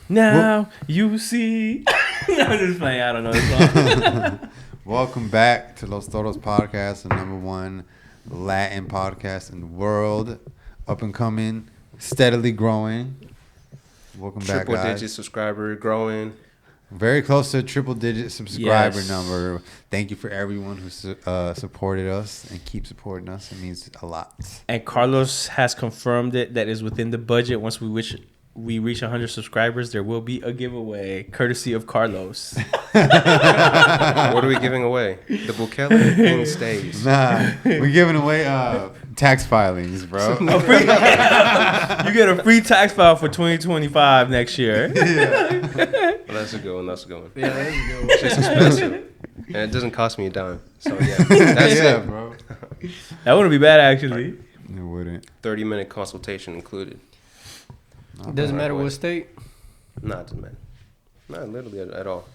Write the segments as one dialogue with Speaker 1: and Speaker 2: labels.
Speaker 1: Now you see. I'm just playing. I don't know this song.
Speaker 2: Welcome back to Los Toros podcast, the #1 Latin podcast in the world. Up and coming, steadily growing. Welcome back, guys.
Speaker 3: Triple-digit subscriber growing.
Speaker 2: Very close to a triple-digit subscriber number. Thank you for everyone who supported us and keep supporting us. It means a lot.
Speaker 1: And Carlos has confirmed it that is within the budget. Once we reach 100 subscribers, there will be a giveaway courtesy of Carlos.
Speaker 3: What are we giving away? The Bukele thing stays.
Speaker 2: Nah, we're giving away tax filings, bro.
Speaker 1: You get a free tax file for 2025 next year.
Speaker 2: Yeah.
Speaker 3: Well, that's a good one.
Speaker 4: Yeah, that's a good one.
Speaker 3: It's just expensive. And it doesn't cost me a dime. So, yeah. That's
Speaker 2: Yeah,
Speaker 3: it.
Speaker 2: bro.
Speaker 1: That wouldn't be bad, actually.
Speaker 2: It wouldn't.
Speaker 3: 30-minute consultation included.
Speaker 2: Not
Speaker 4: Doesn't
Speaker 2: bad.
Speaker 4: matter what state.
Speaker 3: Nah, it doesn't matter. Not literally at all.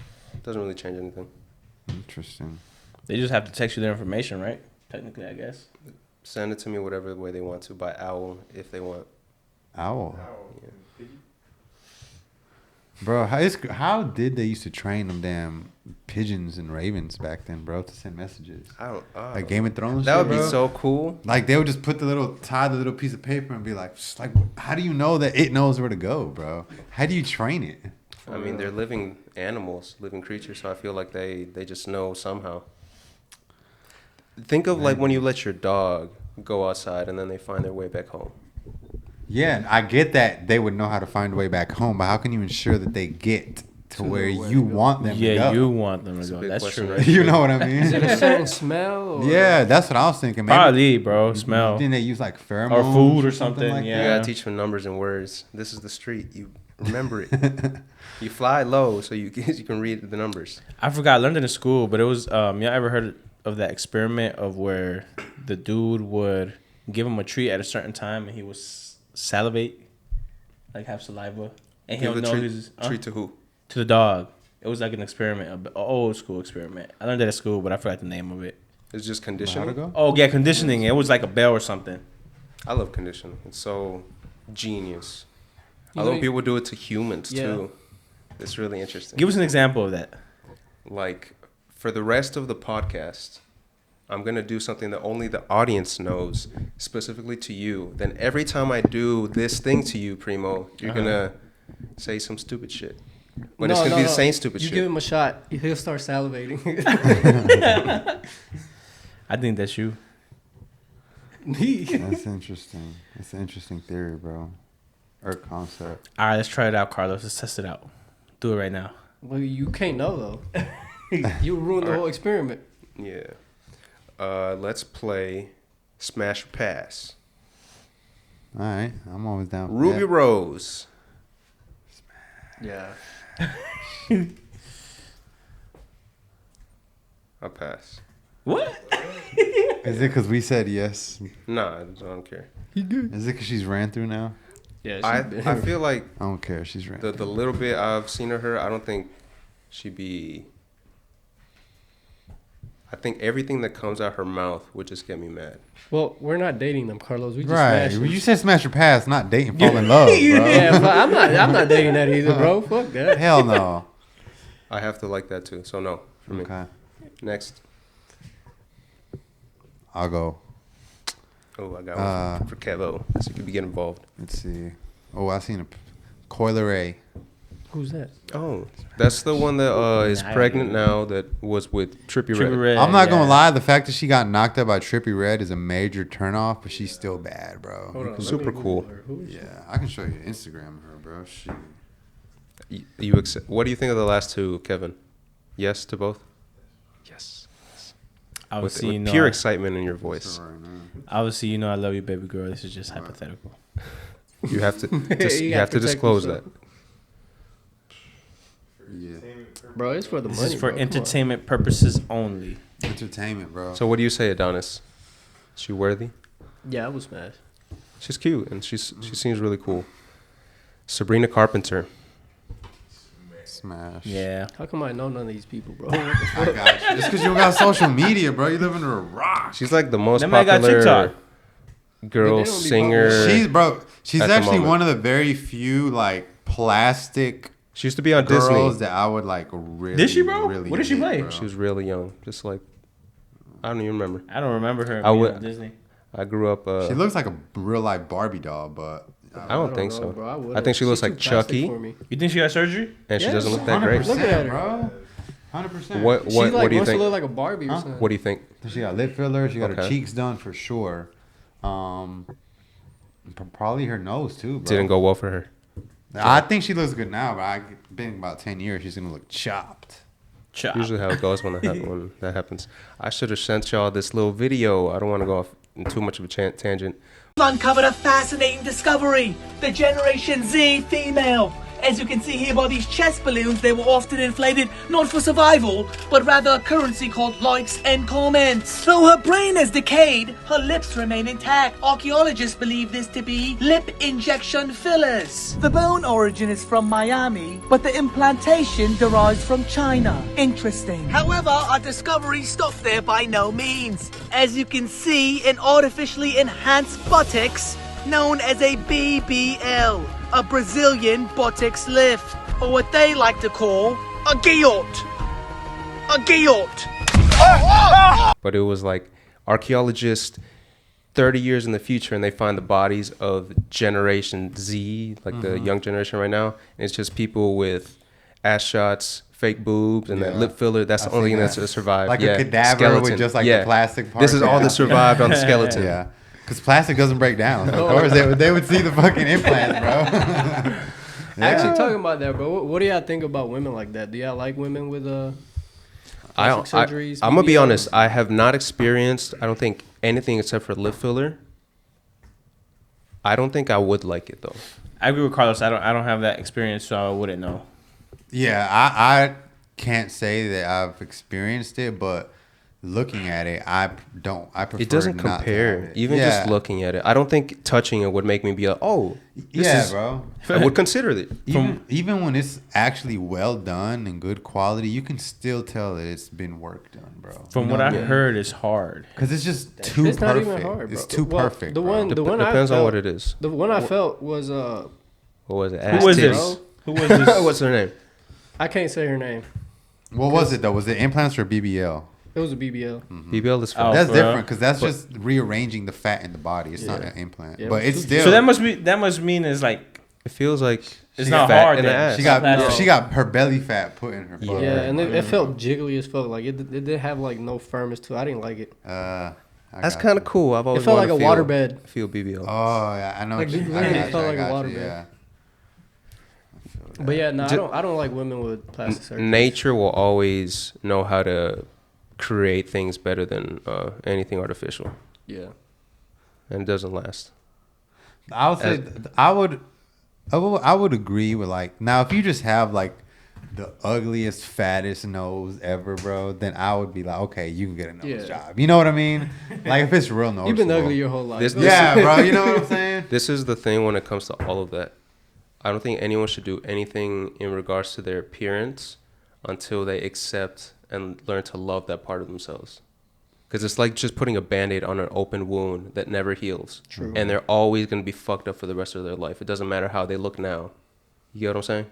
Speaker 3: Doesn't really change anything.
Speaker 2: Interesting.
Speaker 1: They just have to text you their information, right? Technically, I guess.
Speaker 3: Send it to me whatever way they want to by owl if they want.
Speaker 2: Owl.
Speaker 3: Yeah.
Speaker 2: Bro, how did they used to train them damn pigeons and ravens back then, bro, to send messages?
Speaker 3: I don't.
Speaker 2: Like Game of Thrones.
Speaker 3: That
Speaker 2: shit,
Speaker 3: would be
Speaker 2: bro?
Speaker 3: so cool.
Speaker 2: Like they would just tie the little piece of paper and be like, how do you know that it knows where to go, bro? How do you train it?
Speaker 3: I mean, they're living animals, living creatures, so I feel like they just know somehow. Think of like when you let your dog go outside and then they find their way back home.
Speaker 2: Yeah, I get that they would know how to find a way back home, but how can you ensure that they get to where you want them to go?
Speaker 1: Yeah, you want them to
Speaker 3: That's a
Speaker 1: go.
Speaker 3: big
Speaker 1: That's
Speaker 3: question,
Speaker 1: true.
Speaker 3: right?
Speaker 2: You know what I
Speaker 4: Is it
Speaker 2: mean?
Speaker 4: a certain smell? Or?
Speaker 2: Yeah, that's what I was thinking. Maybe,
Speaker 1: Probably, bro. Smell.
Speaker 2: Then they use like pheromones
Speaker 1: Or food or something,
Speaker 2: like
Speaker 1: yeah.
Speaker 3: You gotta teach them numbers and words. This is the street. You remember it. You fly low so you can read the numbers.
Speaker 1: I forgot. I learned it in school, but it was, y'all ever heard of that experiment of where the dude would give him a treat at a certain time and he would salivate, like have saliva, and he'll
Speaker 3: Give a
Speaker 1: know
Speaker 3: treat,
Speaker 1: he's
Speaker 3: treat to who?
Speaker 1: to the dog. It was like an experiment, an old school experiment. I learned that at school, but I forgot the name of it.
Speaker 3: It's just
Speaker 2: How to
Speaker 3: conditioning.
Speaker 2: go?
Speaker 1: Oh yeah, conditioning. It was like a bell or something.
Speaker 3: I love conditioning. It's so genius.
Speaker 4: You
Speaker 3: I
Speaker 4: know,
Speaker 3: love people do it to humans
Speaker 4: Yeah.
Speaker 3: too. It's really interesting.
Speaker 1: Give us an example of that.
Speaker 3: Like for the rest of the podcast, I'm gonna do something that only the audience knows, specifically to you. Then every time I do this thing to you, Primo, you're gonna say some stupid shit. But it's gonna be the same stupid
Speaker 4: you
Speaker 3: shit.
Speaker 4: give him a shot, he'll start salivating.
Speaker 1: I think that's you.
Speaker 4: Me.
Speaker 2: That's interesting. That's an interesting theory, bro. Or concept.
Speaker 1: All right, let's try it out, Carlos. Let's test it out. Do it right now.
Speaker 4: Well, you can't know though. You ruined the whole experiment.
Speaker 3: Yeah. Let's play Smash or Pass.
Speaker 2: All right, I'm always down for
Speaker 3: Ruby
Speaker 2: that.
Speaker 3: Rose.
Speaker 4: Yeah.
Speaker 3: I'll pass.
Speaker 1: What?
Speaker 2: Is it because we said yes?
Speaker 3: Nah, I don't care.
Speaker 2: Is it because she's ran through now?
Speaker 4: Yeah.
Speaker 3: I feel like
Speaker 2: I don't care. She's ran.
Speaker 3: the little bit I've seen of her, I don't think she'd be. I think everything that comes out her mouth would just get me mad.
Speaker 4: Well, we're not dating them, Carlos. We just
Speaker 2: Right.
Speaker 4: smashed them.
Speaker 2: You said smash or pass, not dating, fall in love, bro.
Speaker 4: Yeah, but I'm not dating that either, bro. Fuck that.
Speaker 2: Hell no.
Speaker 3: I have to like that too, so no for me.
Speaker 2: Okay.
Speaker 3: Next.
Speaker 2: I'll go.
Speaker 3: Oh, I got one for Kevo, so you could be getting involved.
Speaker 2: Let's see. Oh, I seen a Coiler Ray.
Speaker 4: Who's that?
Speaker 3: Oh, that's the one that is
Speaker 1: Nice.
Speaker 3: pregnant now that was with Trippie
Speaker 1: Trippie
Speaker 3: Redd.
Speaker 1: Redd,
Speaker 2: I'm not gonna
Speaker 1: yeah.
Speaker 2: lie. The fact that she got knocked out by Trippie Redd is a major turnoff, but she's still bad, bro.
Speaker 4: Hold on,
Speaker 3: Super
Speaker 4: let me
Speaker 3: cool.
Speaker 4: Google her. Who is she?
Speaker 2: Yeah, I can show you Instagram of her, bro. She.
Speaker 3: You accept, what do you think of the last two, Kevin? Yes to both? Yes.
Speaker 1: Obviously,
Speaker 3: With
Speaker 1: you know,
Speaker 3: pure excitement in your voice.
Speaker 2: Right now.
Speaker 1: obviously, you know, I love you, baby girl. This is just hypothetical.
Speaker 3: You have to
Speaker 4: You
Speaker 3: you
Speaker 4: gotta
Speaker 3: have to
Speaker 4: protect
Speaker 3: disclose
Speaker 4: yourself.
Speaker 3: that.
Speaker 2: Yeah.
Speaker 4: Bro, it's for the
Speaker 1: This
Speaker 4: money.
Speaker 1: is for
Speaker 4: bro. Come on.
Speaker 1: entertainment purposes only.
Speaker 2: Entertainment, bro.
Speaker 3: So what do you say, Adonis? Is she worthy?
Speaker 4: Yeah, I was smashed.
Speaker 3: She's cute and she seems really cool. Sabrina Carpenter.
Speaker 2: Smash.
Speaker 1: Yeah.
Speaker 4: How come I know none of these people, bro?
Speaker 2: I got you. It's because you don't got social media, bro. You live under a rock.
Speaker 3: She's like the most
Speaker 1: That man got
Speaker 3: popular
Speaker 1: TikTok.
Speaker 3: girl
Speaker 4: They don't be
Speaker 3: singer.
Speaker 2: She's
Speaker 3: at the
Speaker 2: actually
Speaker 3: moment.
Speaker 2: one of the very few like plastic
Speaker 3: She used to be on
Speaker 2: girls
Speaker 3: Disney.
Speaker 2: that I would like really.
Speaker 1: Did she, bro?
Speaker 2: Really
Speaker 1: What did she
Speaker 2: hit,
Speaker 1: play?
Speaker 2: bro.
Speaker 3: She was really young, just like I don't even remember.
Speaker 1: I don't remember her
Speaker 3: I
Speaker 1: being
Speaker 3: would-
Speaker 1: on Disney.
Speaker 3: I grew up.
Speaker 2: She looks like a real life Barbie doll, but
Speaker 3: I don't think
Speaker 4: know,
Speaker 3: so.
Speaker 4: bro. I
Speaker 3: I
Speaker 4: wouldn't.
Speaker 3: think she looks
Speaker 4: She's
Speaker 3: like
Speaker 4: too plastic
Speaker 3: Chucky,
Speaker 4: for me.
Speaker 1: You think she got surgery?
Speaker 3: and she
Speaker 4: Yes,
Speaker 3: doesn't look that great.
Speaker 4: Look at her.
Speaker 2: bro. 100%.
Speaker 3: What
Speaker 4: She
Speaker 3: what
Speaker 4: like
Speaker 3: what do you
Speaker 4: wants to
Speaker 3: think?
Speaker 4: look like a Barbie or
Speaker 2: Huh?
Speaker 4: something.
Speaker 3: What do you think?
Speaker 2: She got lip filler. She got her
Speaker 3: Okay.
Speaker 2: cheeks done for sure. Probably her nose too, bro.
Speaker 3: Didn't go well for her.
Speaker 2: I think she looks good now, but I think about 10 years she's gonna look chopped.
Speaker 1: Chop.
Speaker 3: Usually how it goes when that happens. I should have sent y'all this little video. I don't want to go off in too much of a tangent.
Speaker 5: Uncovered a fascinating discovery: the Generation Z female. As you can see here by these chest balloons, they were often inflated not for survival, but rather a currency called likes and comments. Though her brain has decayed, her lips remain intact. Archaeologists believe this to be lip injection fillers. The bone origin is from Miami, but the implantation derives from China. Interesting. However, our discovery stopped there by no means. As you can see, an artificially enhanced buttocks known as a BBL, a Brazilian buttocks lift, or what they like to call a guillot. A guillot.
Speaker 3: But it was like archaeologists 30 years in the future, and they find the bodies of Generation Z, like the young generation right now. And it's just people with ass shots, fake boobs, and that
Speaker 2: Yeah.
Speaker 3: lip filler. That's the
Speaker 2: I've
Speaker 3: only
Speaker 2: seen
Speaker 3: thing
Speaker 2: that.
Speaker 3: that's survived.
Speaker 2: Like
Speaker 3: yeah.
Speaker 2: a cadaver
Speaker 3: Skeleton.
Speaker 2: with just like
Speaker 3: Yeah.
Speaker 2: the plastic part.
Speaker 3: This is all
Speaker 2: Yeah.
Speaker 3: that survived on the skeleton.
Speaker 2: Yeah. Because plastic doesn't break down. So of course, they would see the fucking implants, bro.
Speaker 4: Actually, talking about that, bro. What do y'all think about women like that? Do y'all like women with plastic surgeries?
Speaker 3: I'm gonna be
Speaker 4: BBLs?
Speaker 3: honest. I have not experienced. I don't think anything except for lip filler. I don't think I would like it though.
Speaker 1: I agree with Carlos. I don't have that experience, so I wouldn't know.
Speaker 2: Yeah, I can't say that I've experienced it, but looking at it, I prefer
Speaker 3: It doesn't
Speaker 2: not to have
Speaker 3: compare.
Speaker 2: it.
Speaker 3: Even
Speaker 2: Yeah.
Speaker 3: just looking at it, I don't think touching it would make me be like, oh, this
Speaker 2: Yeah,
Speaker 3: is,
Speaker 2: bro.
Speaker 3: I would consider it.
Speaker 2: Even when it's actually well done and good quality, you can still tell that it's been work done, bro.
Speaker 1: From what I heard, it's hard.
Speaker 2: Because it's just too
Speaker 4: It's not
Speaker 2: perfect.
Speaker 4: even hard, bro.
Speaker 2: It's too
Speaker 4: Well,
Speaker 2: perfect.
Speaker 4: the
Speaker 2: bro.
Speaker 4: one- the one I
Speaker 3: Depends on
Speaker 4: felt-
Speaker 3: what it is.
Speaker 4: The one I felt was
Speaker 3: What was it?
Speaker 1: Who was
Speaker 3: Ass
Speaker 1: this?
Speaker 3: tits.
Speaker 1: Who was this?
Speaker 3: What's her name?
Speaker 4: I can't say her name.
Speaker 2: What was it though? Was it implants or BBL?
Speaker 4: It was a BBL.
Speaker 3: BBL is fine.
Speaker 1: Oh,
Speaker 2: That's
Speaker 1: for real?
Speaker 2: different because that's just rearranging the fat in the body. It's not
Speaker 4: Yeah.
Speaker 2: an implant,
Speaker 4: Yeah,
Speaker 2: but
Speaker 4: but
Speaker 2: it's
Speaker 4: who-
Speaker 2: still.
Speaker 1: So that must mean it's like
Speaker 3: It feels like
Speaker 1: it's
Speaker 3: she
Speaker 1: not
Speaker 3: got fat
Speaker 1: hard
Speaker 3: in the
Speaker 1: then.
Speaker 3: ass.
Speaker 2: she got
Speaker 1: No.
Speaker 2: she got her belly fat put in her butt.
Speaker 4: Yeah, and it felt jiggly as fuck. Like it did have like no firmness to it. I didn't like it.
Speaker 3: That's kind of cool. I've always
Speaker 4: felt
Speaker 3: wanted
Speaker 4: like
Speaker 3: to
Speaker 4: a
Speaker 3: feel-
Speaker 4: waterbed.
Speaker 3: Feel BBL.
Speaker 2: Oh yeah, I know.
Speaker 4: Like,
Speaker 2: what you,
Speaker 4: it
Speaker 2: I
Speaker 4: literally
Speaker 2: got you,
Speaker 4: felt
Speaker 2: I
Speaker 4: like a
Speaker 2: got you,
Speaker 4: waterbed.
Speaker 2: yeah.
Speaker 4: But yeah, no,
Speaker 3: Ju-
Speaker 4: I don't like women with plastic surgery.
Speaker 3: Nature will always know how to create things better than anything artificial,
Speaker 4: Yeah.
Speaker 3: and it doesn't last.
Speaker 2: I would say I would agree with like now if you just have like the ugliest fattest nose ever, bro, then I would be like, okay, you can get a nose
Speaker 4: Yeah.
Speaker 2: job. You know what I mean? Like if it's real noticeable.
Speaker 4: You've been ugly your whole life.
Speaker 3: This-
Speaker 4: Go
Speaker 2: Yeah,
Speaker 4: ahead.
Speaker 2: bro. You know what I'm saying?
Speaker 3: This is the thing when it comes to all of that. I don't think anyone should do anything in regards to their appearance until they accept and learn to love that part of themselves. Because it's like just putting a Band-Aid on an open wound that never heals.
Speaker 4: True.
Speaker 3: And they're always going to be fucked up for the rest of their life. It doesn't matter how they look now. You get what I'm saying?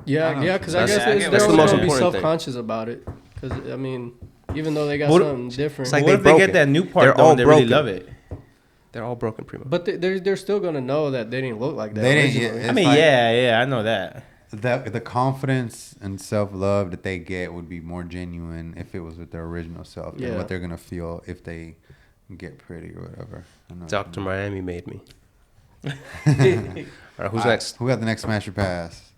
Speaker 4: Yeah, because I
Speaker 3: That's-
Speaker 4: guess
Speaker 1: that's
Speaker 4: they're
Speaker 1: the
Speaker 4: always
Speaker 3: most
Speaker 4: gonna be
Speaker 3: important thing.
Speaker 4: self-conscious about it. Because I mean, even though they got
Speaker 1: What-
Speaker 4: something different,
Speaker 3: It's like
Speaker 1: what
Speaker 3: they
Speaker 1: if they
Speaker 3: broke
Speaker 1: get
Speaker 3: it.
Speaker 1: that new part
Speaker 3: They're
Speaker 1: though
Speaker 3: all
Speaker 1: and they really
Speaker 3: broken.
Speaker 1: love it?
Speaker 3: They're all broken, Primo.
Speaker 4: but they're still gonna know that they didn't look like that.
Speaker 2: They didn't-
Speaker 4: originally.
Speaker 2: yeah,
Speaker 1: I mean,
Speaker 2: like-
Speaker 1: yeah, I know that.
Speaker 2: The confidence and self love that they get would be more genuine if it was with their original self than
Speaker 4: Yeah.
Speaker 2: what they're gonna feel if they get pretty or whatever. I know.
Speaker 3: Dr. Miami made me. All right, who's next?
Speaker 2: Who got the next smash or pass?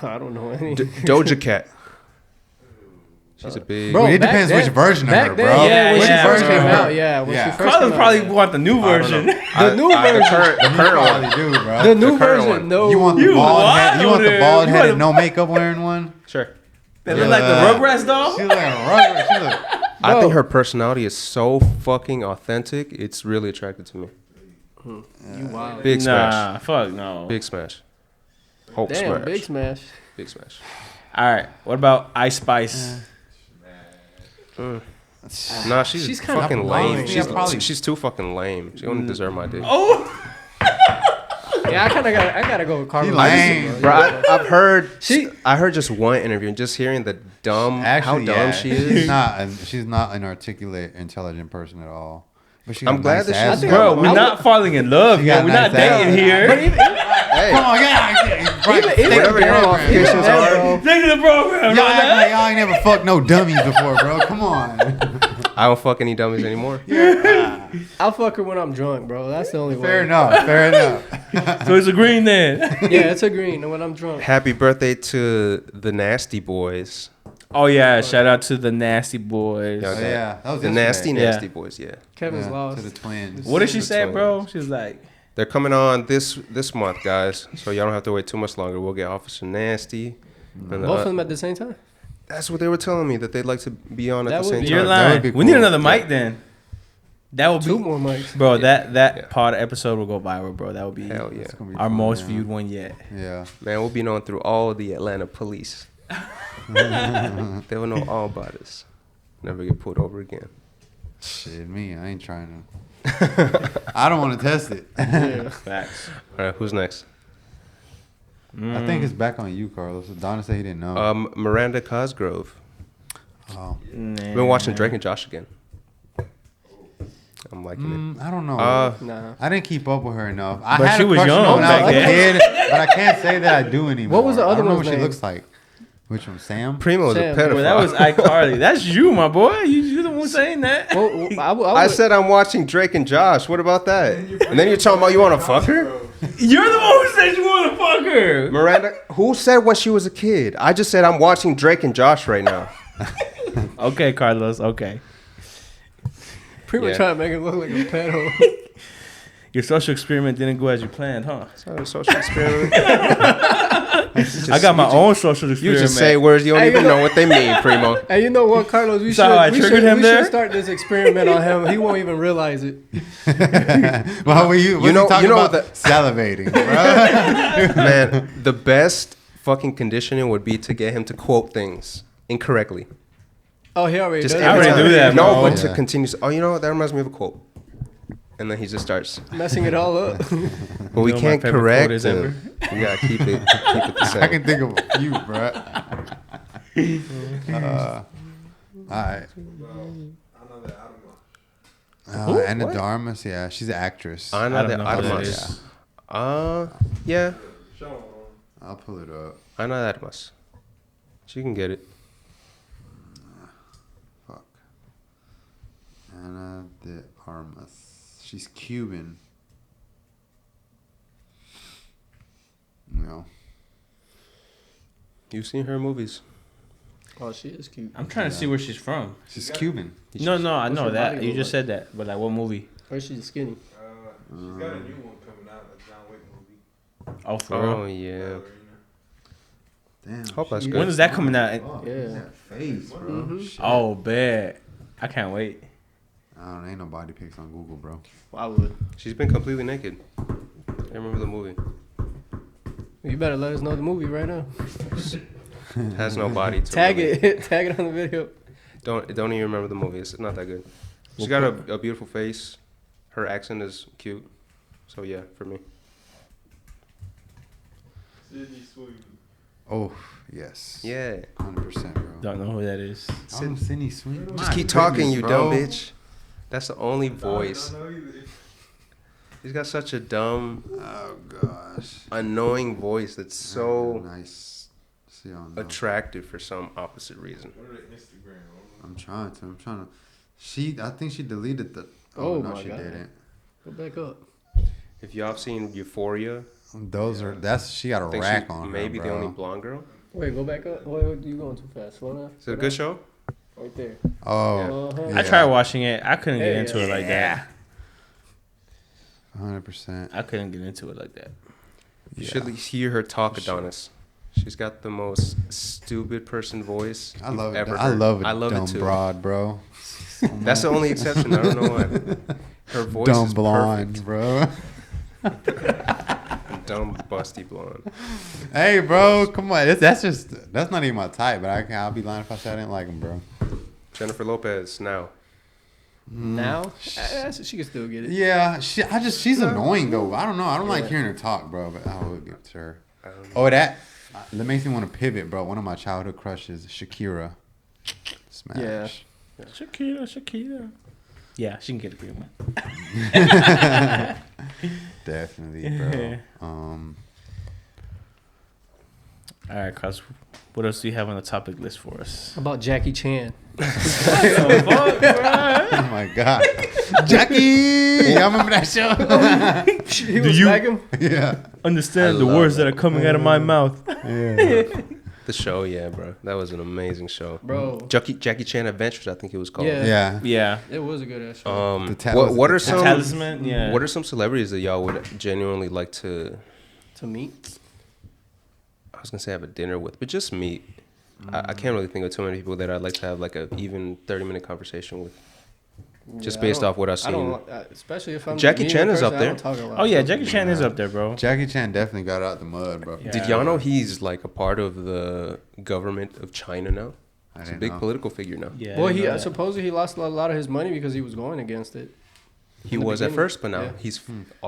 Speaker 4: I don't know any.
Speaker 3: Doja Cat. She's a big...
Speaker 4: Bro,
Speaker 2: it
Speaker 4: back
Speaker 2: depends
Speaker 4: then-
Speaker 2: which version of
Speaker 4: back
Speaker 2: her,
Speaker 4: then,
Speaker 2: bro.
Speaker 4: Yeah, when
Speaker 1: Yeah,
Speaker 4: she first
Speaker 1: bro.
Speaker 4: came out. Yeah, when
Speaker 2: Yeah.
Speaker 4: she first
Speaker 1: Carlos
Speaker 4: came
Speaker 1: probably
Speaker 4: out.
Speaker 1: want the new version.
Speaker 4: The new version.
Speaker 3: The current one.
Speaker 2: Probably do, bro.
Speaker 4: The new
Speaker 3: current
Speaker 4: version.
Speaker 3: one.
Speaker 4: No.
Speaker 2: You want the
Speaker 1: You
Speaker 2: bald head? You want the
Speaker 1: wildin'.
Speaker 2: bald
Speaker 1: You
Speaker 2: headed,
Speaker 1: want-
Speaker 2: no makeup wearing one?
Speaker 3: Sure.
Speaker 1: They look like the Rugrats doll.
Speaker 2: She's like a rugger. She's like,
Speaker 3: I
Speaker 4: Bro.
Speaker 3: think her personality is so fucking authentic. It's really attractive to me.
Speaker 4: You wild.
Speaker 3: Big smash.
Speaker 1: Nah, fuck no.
Speaker 3: Big smash. Hope
Speaker 4: Damn,
Speaker 3: smash.
Speaker 4: big smash.
Speaker 3: Big smash.
Speaker 1: All right, what about Ice Spice?
Speaker 3: Nah, she's,
Speaker 4: She's kinda
Speaker 3: fucking
Speaker 4: boring.
Speaker 3: lame.
Speaker 2: Yeah, probably.
Speaker 3: She's too fucking lame. She don't deserve my dick.
Speaker 1: Oh,
Speaker 4: Yeah, Yeah, I gotta go with Carlos.
Speaker 2: lame.
Speaker 3: Bro, I've heard.
Speaker 4: She-
Speaker 3: I heard just one interview and just hearing the how dumb she is.
Speaker 2: She's not an articulate, intelligent person at all. But she
Speaker 3: I'm glad that
Speaker 2: ass,
Speaker 3: she's-
Speaker 1: Bro, we're not falling in love
Speaker 2: She
Speaker 1: yet.
Speaker 2: got
Speaker 1: We're
Speaker 2: nice
Speaker 1: not dating
Speaker 2: ass.
Speaker 1: here.
Speaker 3: Hey,
Speaker 2: Come on, yeah. Right.
Speaker 4: Even
Speaker 3: whatever your
Speaker 4: Daryl,
Speaker 3: qualifications
Speaker 4: even
Speaker 3: are.
Speaker 4: Daryl,
Speaker 1: Look at the program.
Speaker 2: Y'all act like y'all ain't never fucked no dummies before, bro. Come on.
Speaker 3: I don't fuck any dummies anymore.
Speaker 4: I'll fuck her when I'm drunk, bro. That's the only way.
Speaker 2: Fair enough.
Speaker 1: So it's a green then.
Speaker 4: Yeah, it's a green when I'm drunk.
Speaker 3: Happy birthday to the Nasty Boys.
Speaker 1: Oh yeah, shout out to the Nasty Boys.
Speaker 3: Yeah,
Speaker 2: Oh, yeah, that was
Speaker 3: the
Speaker 2: yesterday.
Speaker 3: Nasty
Speaker 1: Yeah.
Speaker 3: Boys. Yeah,
Speaker 4: Kevin's
Speaker 2: Yeah,
Speaker 4: lost.
Speaker 2: to the twins.
Speaker 1: What did she
Speaker 3: The
Speaker 1: say,
Speaker 3: twins.
Speaker 1: bro? She was like,
Speaker 3: they're coming on this month, guys. So y'all don't have to wait too much longer. We'll get Officer Nasty. And
Speaker 4: Both of them at the same time?
Speaker 3: that's what they were telling me, that they'd like to be on at
Speaker 4: That
Speaker 3: the
Speaker 4: would
Speaker 3: same
Speaker 4: be-
Speaker 1: "You're
Speaker 3: time.
Speaker 2: That would
Speaker 1: lying.
Speaker 2: be
Speaker 1: We need
Speaker 2: cool.
Speaker 1: another mic then." That would
Speaker 4: Two
Speaker 1: be,
Speaker 4: more mics.
Speaker 1: bro. That
Speaker 3: Yeah.
Speaker 1: part episode will go viral, bro. That would be
Speaker 3: Hell yeah.
Speaker 2: It's gonna be
Speaker 1: our
Speaker 2: fun,
Speaker 1: most
Speaker 2: yeah.
Speaker 1: viewed one yet.
Speaker 2: Yeah.
Speaker 3: Man, we'll be known through all the Atlanta police. They will know all about us. Never get pulled over again.
Speaker 2: Shit, me. I ain't trying to. I don't want to test it.
Speaker 4: Yeah.
Speaker 1: Facts.
Speaker 3: All right, who's next?
Speaker 2: I think it's back on you, Carlos. Donna said he didn't know.
Speaker 3: Miranda Cosgrove.
Speaker 2: Oh.
Speaker 3: I've been watching Drake and Josh again. I'm liking
Speaker 2: I don't know.
Speaker 3: it.
Speaker 4: Nah.
Speaker 2: I didn't keep up with her enough. I
Speaker 1: But
Speaker 2: had
Speaker 1: she
Speaker 2: a
Speaker 1: was
Speaker 2: crush on
Speaker 1: young
Speaker 2: her when I was
Speaker 1: back
Speaker 2: a
Speaker 1: then.
Speaker 2: kid, but I can't say that I do anymore.
Speaker 4: What was the other
Speaker 2: I don't know
Speaker 4: one's
Speaker 2: what she
Speaker 4: name?
Speaker 2: looks like. Which one? Sam?
Speaker 3: Primo is a
Speaker 4: Sam,
Speaker 3: pedophile.
Speaker 1: Bro, that was iCarly. That's you, my boy. You're the one saying that.
Speaker 4: Well,
Speaker 3: I said I'm watching Drake and Josh. What about that? And then you're talking about you want to fuck her?
Speaker 1: You're the one who said you want to fuck her.
Speaker 3: Miranda, who said when she was a kid? I just said I'm watching Drake and Josh right now.
Speaker 1: Okay, Carlos. Okay.
Speaker 4: Primo
Speaker 3: Yeah.
Speaker 4: trying to make it look like a pedo.
Speaker 1: Your social experiment didn't go as you planned, huh?
Speaker 3: It's not a social experiment.
Speaker 1: I got my own social
Speaker 3: You
Speaker 1: experiment.
Speaker 3: just say words you don't
Speaker 4: Hey,
Speaker 3: even
Speaker 4: you know-
Speaker 3: know what they mean, Primo.
Speaker 4: Hey, you know what, Carlos? We
Speaker 1: So how I triggered him
Speaker 4: we
Speaker 1: there?
Speaker 4: should start this experiment on him. He won't even realize it.
Speaker 2: Well, were you
Speaker 3: know-
Speaker 2: talking
Speaker 3: you know
Speaker 2: about
Speaker 3: that-
Speaker 2: salivating, bro.
Speaker 3: Man, the best fucking conditioning would be to get him to quote things incorrectly.
Speaker 4: Oh, he already
Speaker 3: Just
Speaker 4: does.
Speaker 1: I already
Speaker 3: every
Speaker 1: do
Speaker 3: time.
Speaker 1: that,
Speaker 3: No,
Speaker 1: bro.
Speaker 3: but to
Speaker 2: Yeah.
Speaker 3: continue. Oh, you know what? That reminds me of a quote. And then he just starts.
Speaker 4: Messing it all up.
Speaker 3: But we
Speaker 1: know my
Speaker 3: can't
Speaker 1: favorite
Speaker 3: correct
Speaker 1: quote is
Speaker 3: him. We gotta keep it the
Speaker 2: I
Speaker 3: same.
Speaker 2: can think of a few, bro. All right. Anna
Speaker 3: What?
Speaker 2: Darmus, yeah, she's an actress.
Speaker 3: Ana
Speaker 1: I don't
Speaker 3: de
Speaker 1: know who that
Speaker 3: Armas.
Speaker 1: is.
Speaker 3: Yeah.
Speaker 2: I'll pull it up.
Speaker 3: Ana de Armas. She can get it.
Speaker 2: Fuck. Anna de Armas. She's Cuban. No.
Speaker 3: You've seen her movies.
Speaker 4: Oh, she is cute.
Speaker 1: I'm trying to see where she's from.
Speaker 2: She's Cuban.
Speaker 1: No, I
Speaker 4: What's
Speaker 1: know
Speaker 4: her
Speaker 1: that.
Speaker 4: body
Speaker 1: You
Speaker 4: look
Speaker 1: just said that. But like, what movie?
Speaker 4: Or she's skinny.
Speaker 6: She's got a new one coming out, a John Wick movie.
Speaker 1: Oh, for
Speaker 3: Oh
Speaker 1: real?
Speaker 3: yeah.
Speaker 2: Damn.
Speaker 3: Hope that's
Speaker 2: she-
Speaker 3: good.
Speaker 1: When is that coming out?
Speaker 2: Fuck,
Speaker 4: Yeah.
Speaker 2: that face, bro.
Speaker 4: Mhm.
Speaker 2: Shit.
Speaker 1: Oh, bet. I can't wait.
Speaker 2: I don't know, ain't no body pics on Google, bro.
Speaker 4: I would.
Speaker 3: She's been completely naked. I remember the movie.
Speaker 4: You better let us know the movie right now.
Speaker 3: Has no body. To
Speaker 4: Tag
Speaker 3: really-
Speaker 4: it. Tag it on the video.
Speaker 3: Don't even remember the movie. It's not that good. She's got a beautiful face. Her accent is cute. So yeah, for me.
Speaker 6: Sydney Sweeney.
Speaker 2: Oh, yes.
Speaker 3: Yeah.
Speaker 2: 100%, bro.
Speaker 1: Don't know who that is.
Speaker 2: I'm Sydney Sweeney.
Speaker 3: Just
Speaker 2: My
Speaker 3: keep talking,
Speaker 2: goodness,
Speaker 3: you
Speaker 2: bro.
Speaker 3: dumb bitch. That's the only voice.
Speaker 6: I don't know either.
Speaker 3: He's got such a dumb,
Speaker 2: Oh, gosh.
Speaker 3: annoying voice that's so
Speaker 2: Nice. See, I don't know.
Speaker 3: attractive for some opposite reason.
Speaker 6: What are they Instagram?
Speaker 2: I'm trying to. I think she deleted the.
Speaker 4: Oh,
Speaker 2: no,
Speaker 4: my
Speaker 2: she
Speaker 4: God.
Speaker 2: didn't.
Speaker 4: Go back up.
Speaker 3: If y'all have seen Euphoria,
Speaker 2: She got
Speaker 3: I
Speaker 2: a
Speaker 3: think
Speaker 2: rack
Speaker 3: she's
Speaker 2: on her,
Speaker 3: maybe the
Speaker 2: bro.
Speaker 3: only blonde girl.
Speaker 4: Wait, go back up. Wait, you going too fast. Slow down.
Speaker 3: Is it a good show?
Speaker 4: Right there.
Speaker 2: Oh,
Speaker 4: Uh-huh.
Speaker 2: yeah.
Speaker 1: I tried watching it. I couldn't get
Speaker 4: Hey,
Speaker 1: into it like that.
Speaker 2: 100%.
Speaker 1: I couldn't get into it like that.
Speaker 3: You should hear her talk, Adonis. She's got the most stupid person voice
Speaker 2: I love it.
Speaker 3: ever
Speaker 2: I
Speaker 3: heard.
Speaker 2: love it.
Speaker 3: I love
Speaker 2: dumb
Speaker 3: it too.
Speaker 2: broad, bro.
Speaker 3: That's the only exception. I don't know why. Her voice
Speaker 2: dumb
Speaker 3: is
Speaker 2: blonde, bro.
Speaker 3: perfect. Dumb busty blonde.
Speaker 2: Hey, bro, come on. That's not even my type. But I'll be lying if I said I didn't like him, bro.
Speaker 3: Jennifer Lopez now.
Speaker 4: Now, she can still get it.
Speaker 2: Yeah, she's annoying though. I don't know. I don't like hearing her talk, bro. But I will give it to her. Oh, that makes me want to pivot, bro. One of my childhood crushes, Shakira. Smash.
Speaker 4: Yeah.
Speaker 1: Shakira. Yeah, she can get a green one.
Speaker 2: Definitely, bro.
Speaker 1: All right, Carlos. What else do you have on the topic list for us?
Speaker 4: How about Jackie Chan?
Speaker 2: Oh my God, Jackie! Y'all remember that show?
Speaker 4: He was
Speaker 1: you-
Speaker 4: back him.
Speaker 2: Yeah.
Speaker 1: Understand
Speaker 3: I
Speaker 1: the
Speaker 3: love
Speaker 1: words
Speaker 3: that.
Speaker 1: that are coming out of my mouth.
Speaker 2: Yeah.
Speaker 3: The show, yeah, bro. That was an amazing show.
Speaker 4: Bro.
Speaker 3: Jackie Chan Adventures, I think it was called.
Speaker 4: Yeah.
Speaker 2: Yeah.
Speaker 1: Yeah.
Speaker 4: It was a good ass show.
Speaker 3: What are some
Speaker 1: Talisman. Yeah.
Speaker 3: what are some celebrities that y'all would genuinely like to?
Speaker 4: To meet.
Speaker 3: I was gonna say have a dinner with, but just meet. I can't really think of too many people that I'd like to have like a even 30-minute conversation with. Just
Speaker 4: Yeah,
Speaker 3: based
Speaker 4: I don't-
Speaker 3: off what I've
Speaker 4: I
Speaker 3: seen.
Speaker 4: don't, especially if I'm
Speaker 3: Jackie
Speaker 4: meeting
Speaker 3: Chan
Speaker 4: a
Speaker 3: is up
Speaker 4: person, I
Speaker 3: there.
Speaker 4: don't talk a lot.
Speaker 1: Oh yeah, Jackie Chan is up there, bro.
Speaker 2: Jackie Chan definitely got out the mud, bro.
Speaker 1: Yeah.
Speaker 3: Did y'all know he's like a part of the government of China now?
Speaker 2: I
Speaker 3: He's a
Speaker 2: didn't
Speaker 3: big
Speaker 2: know.
Speaker 3: political figure now.
Speaker 1: Yeah.
Speaker 4: Well,
Speaker 1: I know that.
Speaker 4: supposedly he lost a lot of his money because he was going against it.
Speaker 3: He
Speaker 4: In the
Speaker 3: was at
Speaker 4: beginning.
Speaker 3: first, but now
Speaker 4: Yeah.
Speaker 3: he's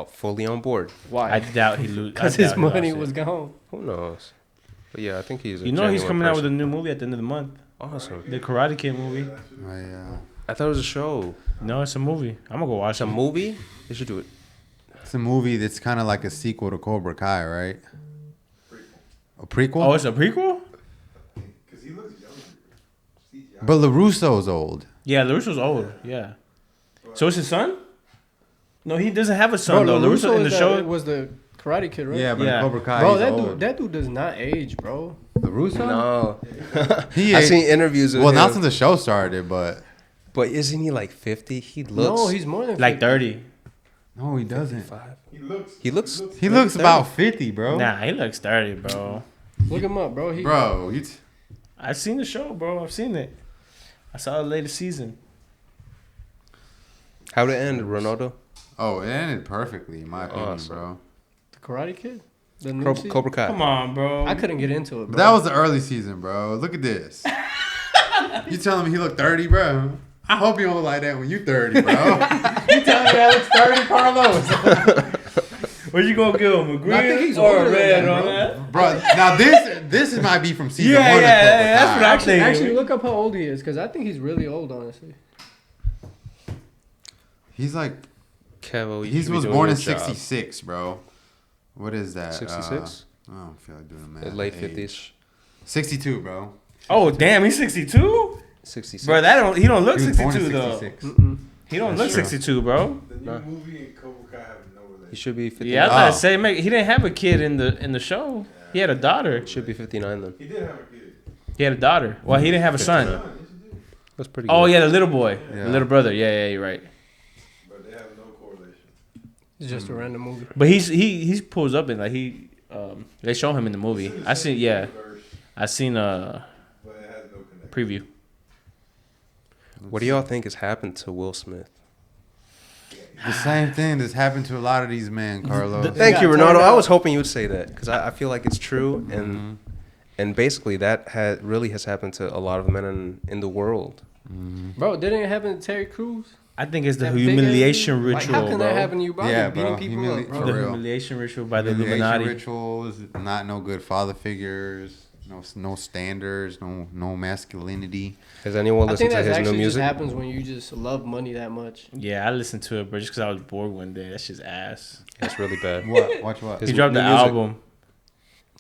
Speaker 3: fully on board.
Speaker 4: Why?
Speaker 1: I doubt he lose.
Speaker 4: Because his money was gone.
Speaker 3: Who knows? But yeah, I think he's.
Speaker 1: You know he's coming out with a new movie at the end of the month.
Speaker 3: Awesome.
Speaker 1: The Karate Kid movie.
Speaker 3: I thought it was a show.
Speaker 1: No, it's a movie. I'm gonna go watch
Speaker 3: It's a
Speaker 1: it.
Speaker 3: movie. They should do it.
Speaker 2: It's a movie that's kind of like a sequel to Cobra Kai, right? A prequel?
Speaker 1: Oh, it's a prequel?
Speaker 6: Because he looks younger. He's young.
Speaker 2: But LaRusso's old.
Speaker 1: Yeah, LaRusso's old. Yeah. So it's his son? No, he doesn't have a son though. LaRusso in the show.
Speaker 4: was the Karate Kid, right?
Speaker 2: Yeah, but
Speaker 1: Yeah.
Speaker 2: in Cobra Kai,
Speaker 4: Bro,
Speaker 2: he's
Speaker 4: that
Speaker 2: old.
Speaker 4: that dude does not age, bro.
Speaker 2: LaRusso?
Speaker 3: No,
Speaker 2: He
Speaker 3: I
Speaker 2: ain't-
Speaker 3: seen interviews with
Speaker 2: Well,
Speaker 3: him.
Speaker 2: not since the show started, but
Speaker 3: But isn't he like 50? He looks.
Speaker 4: No, he's more than
Speaker 1: Like
Speaker 4: 50.
Speaker 1: 30.
Speaker 2: no, he doesn't.
Speaker 3: 55.
Speaker 6: He looks.
Speaker 2: He looks about 50, bro.
Speaker 1: Nah, he looks 30, bro.
Speaker 4: Look him up, bro.
Speaker 2: Bro,
Speaker 1: I've seen the show, bro. I've seen it. I saw the latest season.
Speaker 3: How'd it end, Ronaldo?
Speaker 2: oh, it ended perfectly, in my opinion,
Speaker 3: Awesome.
Speaker 2: bro.
Speaker 4: The Karate Kid? The new season?
Speaker 3: Cobra Kai.
Speaker 1: Come on, bro.
Speaker 4: I couldn't get into it,
Speaker 2: But
Speaker 4: bro.
Speaker 2: that was the early season, bro. Look at this. You telling me he looked 30, bro? I hope you don't look like that when you 30, bro. You telling me I look 30, Carlos?
Speaker 1: Where you gonna give him? A green
Speaker 4: I think he's
Speaker 1: or
Speaker 4: older
Speaker 1: a
Speaker 4: than
Speaker 1: red
Speaker 4: that,
Speaker 1: on
Speaker 4: bro.
Speaker 1: that?
Speaker 2: Bro, now this might be from season
Speaker 1: Yeah,
Speaker 2: one.
Speaker 1: yeah,
Speaker 2: of Cobra
Speaker 1: yeah, that's
Speaker 2: Kai.
Speaker 1: what I'm thinking.
Speaker 4: Actually, look up how old he is, because I think he's really old, honestly.
Speaker 2: He's like,
Speaker 3: Kevo, you
Speaker 2: he
Speaker 3: should be
Speaker 2: was
Speaker 3: doing
Speaker 2: born
Speaker 3: your
Speaker 2: in
Speaker 3: job.
Speaker 2: 66, bro. What is that?
Speaker 3: 66?
Speaker 2: I don't feel like doing the math.
Speaker 3: Late
Speaker 2: Age.
Speaker 3: 50s.
Speaker 2: 62, bro.
Speaker 1: Oh damn, he's 62.
Speaker 3: 66.
Speaker 1: Bro, he don't look
Speaker 2: He was born in
Speaker 1: 62 though.
Speaker 2: 66.
Speaker 1: He don't
Speaker 2: That's
Speaker 1: look
Speaker 2: true.
Speaker 1: 62, bro.
Speaker 6: The new movie and Cobra Kai have no
Speaker 3: He
Speaker 6: relation.
Speaker 3: should be 59.
Speaker 1: Yeah, I was about
Speaker 2: Oh.
Speaker 1: to say, he didn't have a kid in the show. He had a daughter.
Speaker 3: Should be 59 then.
Speaker 6: He did have a kid.
Speaker 1: He had a daughter. Well, he didn't have a son.
Speaker 3: 59. That's pretty good.
Speaker 1: Oh yeah, the little boy,
Speaker 2: Yeah.
Speaker 1: the little brother. Yeah, you're right.
Speaker 6: But they have no correlation.
Speaker 4: It's just a random movie.
Speaker 1: But he pulls up and like they show him in the movie. I seen
Speaker 6: Verse,
Speaker 1: I seen a
Speaker 6: but it has no connection.
Speaker 1: preview.
Speaker 3: What do y'all think has happened to Will Smith?
Speaker 2: The same thing that's happened to a lot of these men, Carlos.
Speaker 3: Thank you,
Speaker 4: got
Speaker 3: Ronaldo.
Speaker 4: torn
Speaker 3: I
Speaker 4: out.
Speaker 3: was hoping you would say that because I feel like it's true, and basically that really has happened to a lot of men in the world.
Speaker 4: Bro, didn't it happen to Terry Crews?
Speaker 1: I think it's the
Speaker 4: That big ass
Speaker 1: humiliation
Speaker 4: dude?
Speaker 1: ritual,
Speaker 4: Like, how can
Speaker 1: bro.
Speaker 4: that happen to you, bro?
Speaker 2: Yeah,
Speaker 4: You're beating
Speaker 2: bro.
Speaker 4: people up, bro.
Speaker 2: For
Speaker 1: The
Speaker 2: real.
Speaker 1: humiliation ritual by the
Speaker 2: Humiliation
Speaker 1: Illuminati.
Speaker 2: rituals, not no good father figures, no standards, no masculinity.
Speaker 3: Has anyone
Speaker 4: I
Speaker 3: listened
Speaker 4: think
Speaker 3: to
Speaker 4: that
Speaker 3: his new
Speaker 4: actually just
Speaker 3: music?
Speaker 4: happens when you just love money that much.
Speaker 1: Yeah, I listened to it, bro, just because I was bored one day. That's just ass.
Speaker 3: That's really bad.
Speaker 2: What? Watch what?
Speaker 3: His
Speaker 1: He dropped
Speaker 3: new
Speaker 1: the
Speaker 3: music.
Speaker 1: album.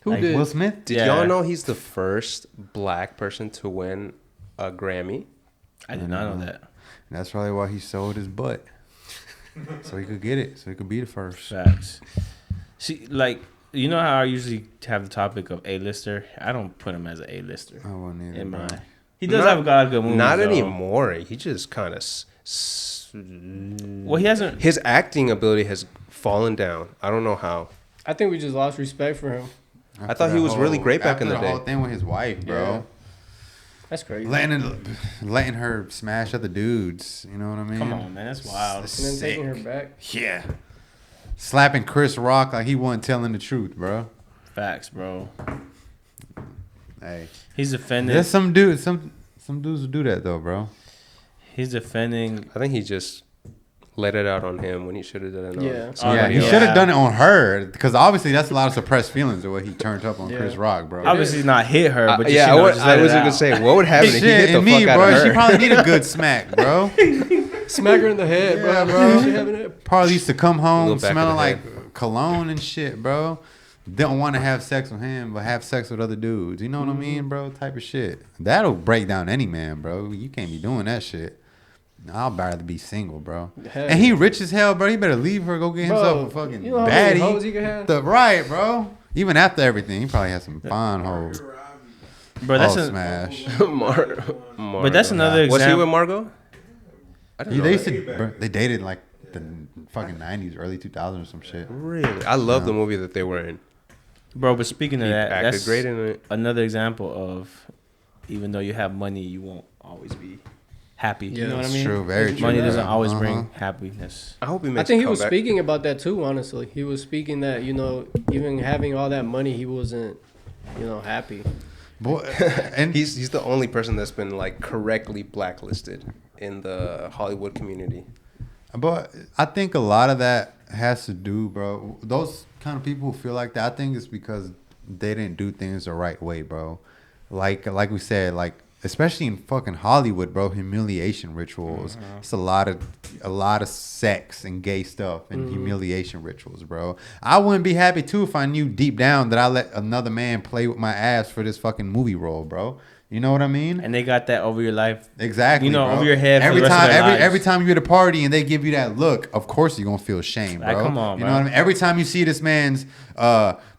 Speaker 4: Who
Speaker 1: Like,
Speaker 4: did?
Speaker 2: Will Smith?
Speaker 3: Did
Speaker 1: Yeah.
Speaker 3: y'all know he's the first black person to win a Grammy?
Speaker 1: I did not know that.
Speaker 2: That's probably why he sold his butt. So he could get it. So he could be the first.
Speaker 1: Facts. See, like, you know how I usually have the topic of A-lister? I don't put him as an A-lister
Speaker 2: I wouldn't either,
Speaker 1: in
Speaker 2: bro.
Speaker 1: mine. He does
Speaker 3: Not-
Speaker 1: have a lot of good movies,
Speaker 3: Not
Speaker 1: though.
Speaker 3: anymore. He just kind of.
Speaker 1: Well, he hasn't.
Speaker 3: His acting ability has fallen down. I don't know how.
Speaker 4: I think we just lost respect for him.
Speaker 3: I thought he was really great back in the
Speaker 2: After
Speaker 3: day.
Speaker 2: whole thing with his wife, bro.
Speaker 4: Yeah. That's crazy.
Speaker 2: Letting her smash other dudes. You know what I mean?
Speaker 1: Come on, man. That's wild.
Speaker 4: And then taking her back.
Speaker 2: Yeah. Slapping Chris Rock like he wasn't telling the truth, bro.
Speaker 1: Facts, bro.
Speaker 2: Hey.
Speaker 1: He's offended.
Speaker 2: There's some dudes who do that though, bro.
Speaker 1: He's defending.
Speaker 3: I think he just let it out on him when he should have done it on
Speaker 4: Yeah.
Speaker 3: somebody
Speaker 2: He
Speaker 3: else.
Speaker 2: should have done it on her because obviously that's a lot of suppressed feelings the way he turned up on
Speaker 4: Yeah.
Speaker 2: Chris Rock, bro.
Speaker 1: Obviously not hit her, but just,
Speaker 3: Yeah,
Speaker 1: you know, just
Speaker 3: I
Speaker 1: let
Speaker 3: was
Speaker 1: it
Speaker 3: gonna
Speaker 1: out.
Speaker 3: say, what would happen if he
Speaker 2: Shit,
Speaker 3: hit the
Speaker 2: and me,
Speaker 3: fuck out
Speaker 2: bro.
Speaker 3: of her?
Speaker 2: She probably need a good smack, bro.
Speaker 4: Smack her in the head,
Speaker 2: Yeah,
Speaker 4: bro.
Speaker 2: bro.
Speaker 4: She having it.
Speaker 2: Probably used to come home
Speaker 3: Little back of
Speaker 2: smelling
Speaker 3: the
Speaker 2: like
Speaker 3: head.
Speaker 2: cologne and shit, bro. Don't want to have sex with him, but have sex with other dudes. You know what I
Speaker 3: Mm-hmm.
Speaker 2: mean, bro? Type of shit. That'll break down any man, bro. You can't be doing that shit. I'd rather be single, bro.
Speaker 4: Hell
Speaker 2: And he rich as hell, bro. He better leave her, go get himself a fucking
Speaker 4: you know how many
Speaker 2: baddie.
Speaker 4: hoes he can have?
Speaker 2: Right, bro. Even after everything, he probably has some fine hoes.
Speaker 1: Bro, that's
Speaker 2: Oh,
Speaker 1: a,
Speaker 2: smash.
Speaker 1: but that's another
Speaker 3: Was he
Speaker 1: example.
Speaker 3: with Margot? I didn't know
Speaker 2: They
Speaker 3: that.
Speaker 2: used to, bro, they dated like the fucking 90s, early 2000s or some shit.
Speaker 3: Really? I love the movie that they were in.
Speaker 1: Bro, but speaking of
Speaker 3: He
Speaker 1: that,
Speaker 3: acted
Speaker 1: that's
Speaker 3: great in it.
Speaker 1: another example of even though you have money, you won't always be happy. You
Speaker 4: Yeah.
Speaker 1: know what I
Speaker 2: It's
Speaker 1: mean?
Speaker 2: true, very true.
Speaker 1: Money doesn't
Speaker 2: Yeah.
Speaker 1: always
Speaker 2: Uh-huh.
Speaker 1: bring happiness.
Speaker 3: I hope he
Speaker 4: I
Speaker 3: makes
Speaker 4: think
Speaker 3: a
Speaker 4: he was
Speaker 3: comeback.
Speaker 4: speaking about that too. Honestly, he was speaking that even having all that money, he wasn't happy.
Speaker 2: Boy, and
Speaker 3: He's the only person that's been like correctly blacklisted in the Hollywood community.
Speaker 2: But I think a lot of that has to do, bro. Those kind of people who feel like that, I think it's because they didn't do things the right way, bro. Like we said, like especially in fucking Hollywood, bro, humiliation rituals. It's a lot of sex and gay stuff and humiliation rituals, bro. I wouldn't be happy too if I knew deep down that I let another man play with my ass for this fucking movie role, bro. You know what I mean?
Speaker 1: And they got that over your life.
Speaker 2: Exactly.
Speaker 1: You know,
Speaker 2: bro.
Speaker 1: over your head for
Speaker 2: every
Speaker 1: the rest
Speaker 2: time.
Speaker 1: of their lives.
Speaker 2: Every time you're at a party and they give you that look, of course you're gonna feel shame, bro.
Speaker 1: Like, come on,
Speaker 2: you
Speaker 1: bro.
Speaker 2: know what I mean? Every time you see this man's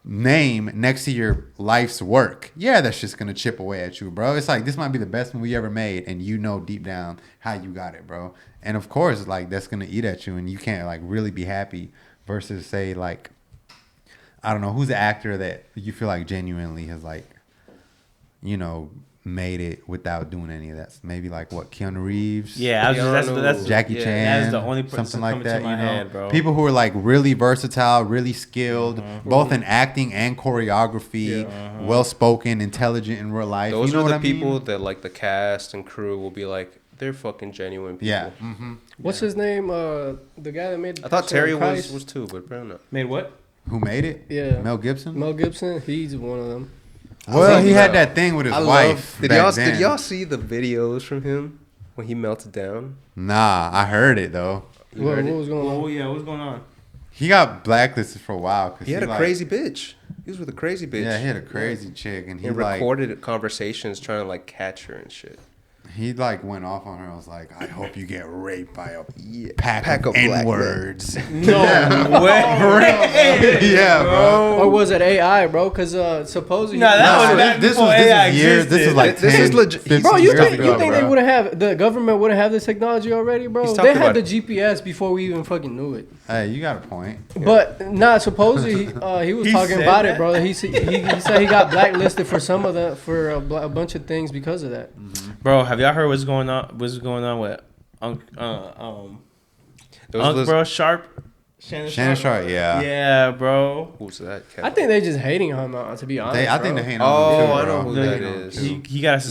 Speaker 2: name next to your life's work, yeah, that's just gonna chip away at you, bro. It's like this might be the best movie you ever made, and you know deep down how you got it, bro. And of course, like that's gonna eat at you, and you can't like really be happy. Versus say like, I don't know, who's the actor that you feel like genuinely has like, made it without doing any of that. Maybe like what, Keanu Reeves?
Speaker 1: Yeah, that's
Speaker 2: Jackie
Speaker 3: Yeah.
Speaker 2: Chan.
Speaker 1: That is the only person
Speaker 2: something like
Speaker 1: coming to
Speaker 2: that.
Speaker 1: my head, bro.
Speaker 2: People who are like really versatile, really skilled, both in acting and choreography, well spoken, intelligent in real life.
Speaker 3: Those
Speaker 2: you know
Speaker 3: are
Speaker 2: what
Speaker 3: the
Speaker 2: I mean?
Speaker 3: people that like the cast and crew will be like, they're fucking genuine people.
Speaker 2: Yeah.
Speaker 4: What's his name? The guy that made.
Speaker 3: I thought Terry
Speaker 4: Christ?
Speaker 3: was too, but apparently not.
Speaker 1: Made what?
Speaker 2: Who made it?
Speaker 4: Yeah.
Speaker 2: Mel Gibson.
Speaker 4: Mel Gibson. He's one of them.
Speaker 2: Well, he had
Speaker 3: Bro.
Speaker 2: that thing with his
Speaker 3: I
Speaker 2: wife.
Speaker 3: Did
Speaker 2: back then.
Speaker 3: y'all see the videos from him when he melted down?
Speaker 2: Nah, I heard it though.
Speaker 3: You
Speaker 4: What,
Speaker 3: heard
Speaker 4: what
Speaker 3: it?
Speaker 4: was going on?
Speaker 1: Oh yeah, what's going on?
Speaker 2: He got blacklisted for a while because
Speaker 3: He had a
Speaker 2: like,
Speaker 3: crazy bitch. He was with a crazy bitch.
Speaker 2: Yeah, he had a crazy chick, and
Speaker 3: He
Speaker 2: he like
Speaker 3: recorded conversations trying to like catch her and shit.
Speaker 2: he like went off on her. I was like, I hope you get raped by a
Speaker 3: Yeah.
Speaker 2: pack of
Speaker 3: black
Speaker 2: N-words.
Speaker 1: No way.
Speaker 2: Yeah, bro.
Speaker 4: Or was it AI, bro? Because supposedly.
Speaker 1: Nah, that was back before AI
Speaker 2: years. This
Speaker 1: existed.
Speaker 2: was like
Speaker 3: This
Speaker 2: 10,
Speaker 3: is legit.
Speaker 2: 15
Speaker 4: Bro, you
Speaker 2: years
Speaker 4: think
Speaker 2: ago,
Speaker 4: they
Speaker 2: bro.
Speaker 4: would have the government would have this technology already, bro?
Speaker 3: He's
Speaker 4: They
Speaker 3: talking
Speaker 4: had the
Speaker 3: about
Speaker 4: GPS before we even fucking knew it.
Speaker 2: Hey, you got a point.
Speaker 4: But nah, supposedly he was
Speaker 1: He
Speaker 4: talking
Speaker 1: said
Speaker 4: about
Speaker 1: that?
Speaker 4: it, bro. He said he got blacklisted for some of the for a bunch of things because of that.
Speaker 1: Bro, have y'all heard what's going on? What's going on with bro, Sharp?
Speaker 2: Shannon Sharp, yeah.
Speaker 1: Yeah, bro.
Speaker 3: Who's that?
Speaker 4: I think they just hating him out, to be honest.
Speaker 2: I think
Speaker 4: bro.
Speaker 2: they hate on
Speaker 3: Oh,
Speaker 2: him too,
Speaker 3: I
Speaker 2: bro.
Speaker 3: know who
Speaker 2: They
Speaker 3: that
Speaker 2: hate on him
Speaker 3: is.
Speaker 2: too.
Speaker 1: He got a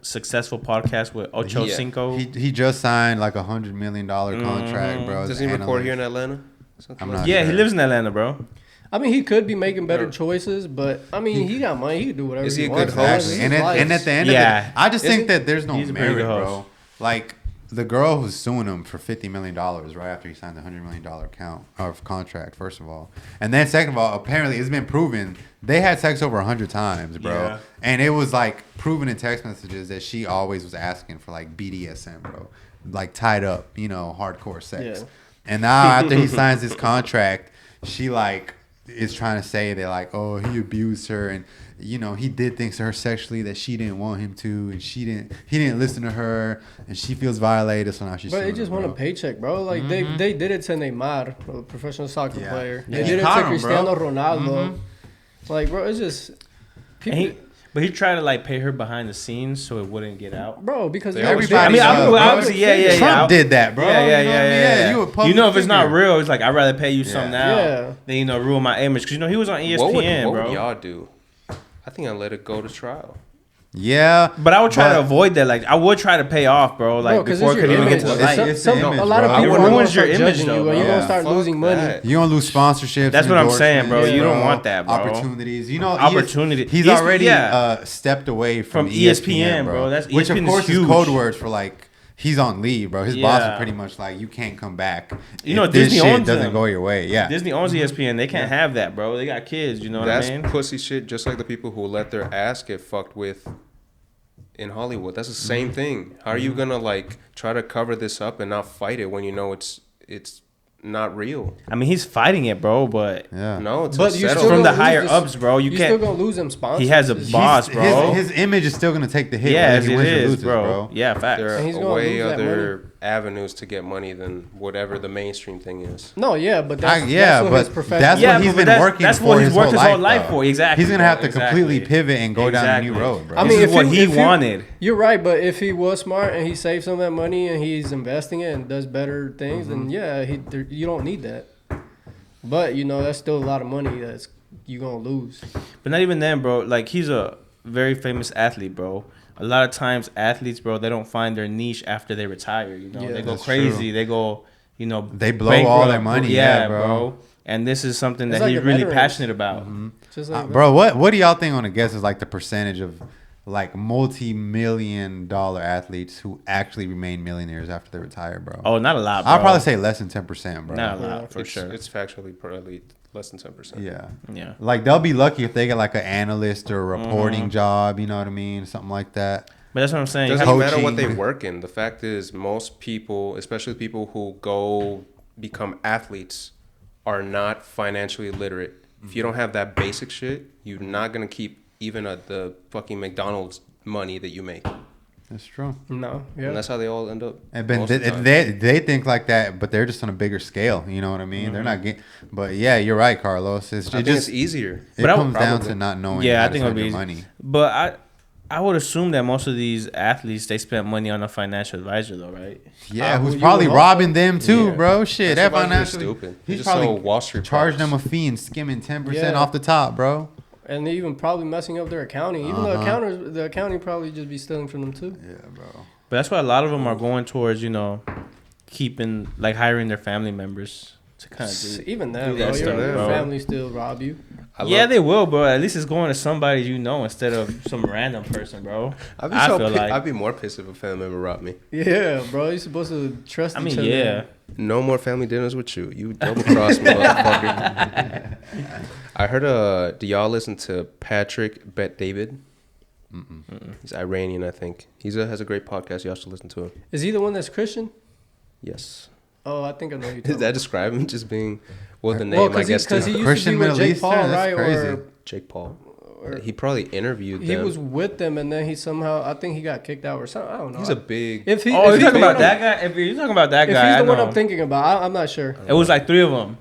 Speaker 1: successful podcast with Ocho
Speaker 3: Yeah.
Speaker 1: Cinco.
Speaker 2: He just signed like $100 million contract, bro. as
Speaker 3: Does he
Speaker 2: an
Speaker 3: record here
Speaker 2: analyst.
Speaker 3: in Atlanta? Something
Speaker 2: I'm
Speaker 3: like
Speaker 2: not
Speaker 3: that?
Speaker 1: Yeah, he
Speaker 2: sure.
Speaker 1: lives in Atlanta, bro.
Speaker 4: I mean, he could be making better choices, but I mean, he got money. He could do whatever
Speaker 3: Is
Speaker 4: he
Speaker 3: he a
Speaker 4: wants.
Speaker 3: good host?
Speaker 4: This is
Speaker 2: Exactly.
Speaker 4: his
Speaker 2: And
Speaker 4: life.
Speaker 2: at the end
Speaker 1: Yeah.
Speaker 2: of it, I just
Speaker 3: Is
Speaker 2: think
Speaker 3: he?
Speaker 2: that there's no
Speaker 1: He's a pretty
Speaker 2: merit,
Speaker 1: good
Speaker 2: bro.
Speaker 1: host.
Speaker 2: Like the girl who's suing him for $50 million right after he signed the $100 million contract, first of all, and then second of all, apparently it's been proven they had sex over 100 times, bro.
Speaker 1: Yeah.
Speaker 2: And it was like proven in text messages that she always was asking for like BDSM, bro, like tied up, hardcore sex.
Speaker 4: Yeah.
Speaker 2: And now after he signs this contract, she like is trying to say that like, oh, he abused her and he did things to her sexually that she didn't want him to, and he didn't listen to her, and she feels violated. So now she's.
Speaker 4: But they
Speaker 2: suing
Speaker 4: just
Speaker 2: him,
Speaker 4: want a
Speaker 2: bro.
Speaker 4: paycheck, bro. Like they did it to Neymar, a professional soccer
Speaker 2: Yeah.
Speaker 4: player.
Speaker 2: Yeah.
Speaker 4: They
Speaker 2: He
Speaker 4: did it
Speaker 2: caught
Speaker 4: to
Speaker 2: him,
Speaker 4: Cristiano
Speaker 2: bro.
Speaker 4: Ronaldo. Like, bro, it's just people,
Speaker 1: But he tried to like pay her behind the scenes so it wouldn't get out.
Speaker 4: bro. Because
Speaker 2: Everybody
Speaker 1: I mean,
Speaker 2: does, bro.
Speaker 1: obviously, yeah.
Speaker 2: Trump did that, bro.
Speaker 1: Yeah.
Speaker 2: You know what I mean? Yeah, you a public
Speaker 1: if it's not
Speaker 2: figure.
Speaker 1: real, it's like I'd rather pay you something now
Speaker 4: Yeah.
Speaker 1: than ruin my image. Because he was on ESPN,
Speaker 3: What would
Speaker 1: bro.
Speaker 3: y'all do? I think I let it go to trial.
Speaker 2: Yeah,
Speaker 1: But I would try to avoid that. Like I would try to pay off, bro. Like
Speaker 4: Bro, 'cause
Speaker 1: before it
Speaker 4: it's
Speaker 1: could
Speaker 4: your
Speaker 1: even get to the
Speaker 4: image.
Speaker 1: light.
Speaker 2: It's the image,
Speaker 4: a lot of
Speaker 2: bro.
Speaker 4: people
Speaker 1: It
Speaker 4: are gonna
Speaker 1: ruins your
Speaker 4: start
Speaker 1: image,
Speaker 4: judging
Speaker 1: though,
Speaker 4: you, and you're
Speaker 2: bro.
Speaker 4: gonna start
Speaker 3: Fuck
Speaker 4: losing money.
Speaker 3: that.
Speaker 2: You're gonna lose sponsorships.
Speaker 1: That's what I'm saying, bro.
Speaker 2: endorsements,
Speaker 1: You don't want that, bro.
Speaker 2: Opportunities. You know,
Speaker 1: Opportunity.
Speaker 2: He's
Speaker 1: ESPN,
Speaker 2: already stepped away from
Speaker 1: ESPN, bro. That's
Speaker 2: which of
Speaker 1: ESPN is
Speaker 2: course is
Speaker 1: huge.
Speaker 2: code words for like he's on leave, bro. His boss is
Speaker 1: Yeah.
Speaker 2: pretty much like, you can't come back.
Speaker 1: You know,
Speaker 2: if this
Speaker 1: Disney
Speaker 2: shit
Speaker 1: owns
Speaker 2: doesn't
Speaker 1: them.
Speaker 2: go your way. Yeah,
Speaker 1: Disney owns ESPN. They can't have that, bro. They got kids. You know what
Speaker 3: That's
Speaker 1: I mean?
Speaker 3: pussy shit. Just like the people who let their ass get fucked with in Hollywood. That's the same thing. How are you gonna like try to cover this up and not fight it when you know it's not real?
Speaker 1: I mean, he's fighting it, bro. But
Speaker 2: yeah.
Speaker 3: No, it's
Speaker 4: But
Speaker 3: a
Speaker 4: you
Speaker 3: settle.
Speaker 4: still
Speaker 1: from the
Speaker 4: gonna lose
Speaker 1: higher
Speaker 4: this-
Speaker 1: ups, bro, you
Speaker 4: You're
Speaker 1: can't.
Speaker 4: still gonna lose them sponsors.
Speaker 1: He has a boss, bro.
Speaker 2: His image is still gonna take the hit.
Speaker 1: Yeah,
Speaker 2: whether he
Speaker 1: it
Speaker 2: wins or
Speaker 1: is,
Speaker 2: loses,
Speaker 1: bro. Yeah, facts.
Speaker 3: There
Speaker 4: And he's
Speaker 3: are
Speaker 4: gonna
Speaker 3: way
Speaker 4: lose that
Speaker 3: other avenues to get money than whatever the mainstream thing is.
Speaker 4: No, yeah, but that's,
Speaker 2: But
Speaker 4: that's what his
Speaker 2: that's
Speaker 4: profession.
Speaker 2: what he's
Speaker 1: but
Speaker 2: been
Speaker 1: that's-
Speaker 2: working
Speaker 1: that's
Speaker 2: for.
Speaker 1: what he's
Speaker 2: his
Speaker 1: worked
Speaker 2: whole
Speaker 1: his whole life
Speaker 2: though.
Speaker 1: for. Exactly,
Speaker 2: He's gonna
Speaker 1: bro.
Speaker 2: have to
Speaker 1: Exactly.
Speaker 2: completely pivot and go down a new
Speaker 1: Exactly.
Speaker 2: road, bro.
Speaker 4: I
Speaker 1: This
Speaker 4: mean,
Speaker 1: is
Speaker 4: if
Speaker 1: what
Speaker 4: you-
Speaker 1: he
Speaker 4: if you-
Speaker 1: wanted.
Speaker 4: You're right, but if he was smart and he saved some of that money and he's investing it and does better things, then yeah, you don't need that. But you know, that's still a lot of money that's you gonna lose.
Speaker 1: But not even then, bro. Like he's a very famous athlete, bro. A lot of times, athletes, bro, they don't find their niche after they retire. You know,
Speaker 4: Yeah,
Speaker 1: they go
Speaker 2: that's
Speaker 1: crazy.
Speaker 2: true.
Speaker 1: They go, you know,
Speaker 2: They blow all their money, yeah, bro. Mm-hmm.
Speaker 1: And this is something
Speaker 4: It's
Speaker 1: that
Speaker 4: like
Speaker 1: he's
Speaker 4: the
Speaker 1: really
Speaker 4: veterans.
Speaker 1: passionate about.
Speaker 4: Just like
Speaker 2: Bro, what do y'all think on a guess is like the percentage of like multi-million-dollar athletes who actually remain millionaires after they retire, bro?
Speaker 1: Oh, not a lot, bro.
Speaker 2: I'll probably say less than 10%, bro.
Speaker 1: not a lot for
Speaker 3: it's,
Speaker 1: sure.
Speaker 3: It's factually probably less than 10%.
Speaker 2: Yeah.
Speaker 1: Yeah.
Speaker 2: Like they'll be lucky if they get like an analyst or a
Speaker 1: Mm-hmm.
Speaker 2: reporting job, you know what I mean? Something like that.
Speaker 1: But that's what I'm saying.
Speaker 3: It
Speaker 1: You
Speaker 3: doesn't
Speaker 1: have-
Speaker 3: matter what they
Speaker 2: Coaching.
Speaker 3: work in. The fact is, most people, especially people who go become athletes, are not financially literate. If you don't have that basic shit, you're not gonna keep even the fucking McDonald's money that you make.
Speaker 2: That's true.
Speaker 4: no,
Speaker 3: And
Speaker 4: yeah.
Speaker 3: that's how they all end up.
Speaker 2: And but
Speaker 3: most of the time.
Speaker 2: they think like that, but they're just on a bigger scale. You know what I mean? They're not getting. But yeah, you're right, Carlos.
Speaker 3: I
Speaker 2: It
Speaker 3: think
Speaker 2: just
Speaker 3: it's easier.
Speaker 2: it
Speaker 1: But I-
Speaker 2: comes down
Speaker 3: probably.
Speaker 2: to not knowing
Speaker 1: Yeah,
Speaker 2: how
Speaker 1: I
Speaker 2: to
Speaker 1: think it'll
Speaker 2: spend
Speaker 1: be
Speaker 2: your
Speaker 1: easy.
Speaker 2: money.
Speaker 1: But I would assume that most of these athletes they spent money on a financial advisor, though, right?
Speaker 2: Yeah,
Speaker 4: well,
Speaker 2: who's
Speaker 4: you
Speaker 2: probably
Speaker 4: would hope
Speaker 2: robbing them too,
Speaker 1: Yeah.
Speaker 2: bro. Shit, that
Speaker 3: Financial advisors are
Speaker 2: financially
Speaker 3: stupid.
Speaker 2: He's
Speaker 3: Just
Speaker 2: probably
Speaker 3: so Wall Street
Speaker 2: charging them
Speaker 3: products.
Speaker 2: a fee and skimming 10%
Speaker 4: Yeah.
Speaker 2: off the top, bro.
Speaker 4: And they even probably messing up their accounting. Even the accounting probably just be stealing from them too.
Speaker 2: Yeah, bro.
Speaker 1: But that's why a lot of them are going towards, you know, keeping like hiring their family members to kind of do.
Speaker 4: Even
Speaker 1: do
Speaker 4: that,
Speaker 1: that
Speaker 4: bro,
Speaker 1: stuff,
Speaker 4: your
Speaker 1: bro.
Speaker 4: family still rob you.
Speaker 1: Yeah, they will, bro. At least it's going to somebody you know instead of some random person, bro.
Speaker 3: I'd be,
Speaker 1: I
Speaker 3: so
Speaker 1: feel
Speaker 3: pi-
Speaker 1: like.
Speaker 3: I'd be more pissed if a family member robbed me.
Speaker 4: Yeah, bro, you're supposed to trust
Speaker 1: I
Speaker 4: each
Speaker 1: mean,
Speaker 4: other.
Speaker 1: yeah.
Speaker 3: No more family dinners with you. You double cross me, motherfucker. I heard. Do y'all listen to Patrick Bet David? He's Iranian, I think. Has a great podcast. Y'all should listen to him.
Speaker 4: Is he the one that's Christian?
Speaker 3: Yes.
Speaker 4: Oh, I think I know you.
Speaker 3: Does that describe him just being the name?
Speaker 4: Well,
Speaker 3: I guess
Speaker 4: because he
Speaker 3: too.
Speaker 4: used
Speaker 2: Christian
Speaker 4: to be with
Speaker 2: Middle
Speaker 4: Jake
Speaker 2: Eastern?
Speaker 4: Paul,
Speaker 2: That's
Speaker 4: right?
Speaker 2: crazy.
Speaker 4: Or
Speaker 3: Jake Paul. He probably interviewed
Speaker 4: he
Speaker 3: them.
Speaker 4: was with them, and then he somehow, I think he got kicked out or something. I don't know.
Speaker 3: He's a big.
Speaker 4: If he,
Speaker 1: Oh,
Speaker 4: if
Speaker 1: you're
Speaker 4: he's
Speaker 1: talking
Speaker 4: the
Speaker 1: about
Speaker 4: one
Speaker 1: that guy? If you're talking about that
Speaker 4: If
Speaker 1: guy,
Speaker 4: he's
Speaker 1: I
Speaker 4: the one
Speaker 1: know.
Speaker 4: I'm thinking about, I'm not sure.
Speaker 1: It was like 3 of them.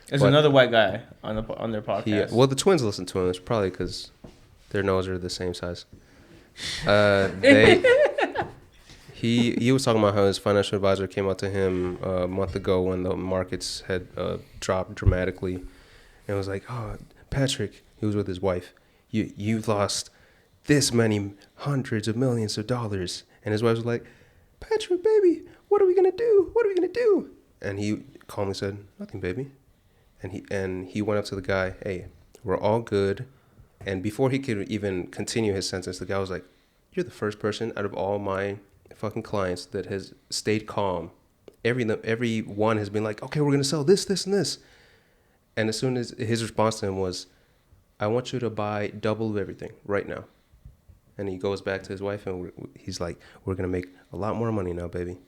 Speaker 1: There's
Speaker 3: What?
Speaker 1: another white guy on their podcast.
Speaker 3: Well, the twins listen to him. It's probably because their noses are the same size. He was talking about how his financial advisor came out to him a month ago when the markets had dropped dramatically, and was like, "Oh, Patrick," he was with his wife. You've lost this many hundreds of millions of dollars, and his wife was like, "Patrick, baby, what are we gonna do? What are we gonna do?" And he calmly said, "Nothing, baby." And he went up to the guy, "Hey, we're all good." And before he could even continue his sentence, the guy was like, "You're the first person out of all my fucking clients that has stayed calm. Every one has been like, okay, we're gonna sell this, this, and this." And as soon as his response to him was, "I want you to buy double of everything right now." And he goes back to his wife and he's like, "We're gonna make a lot more money now, baby."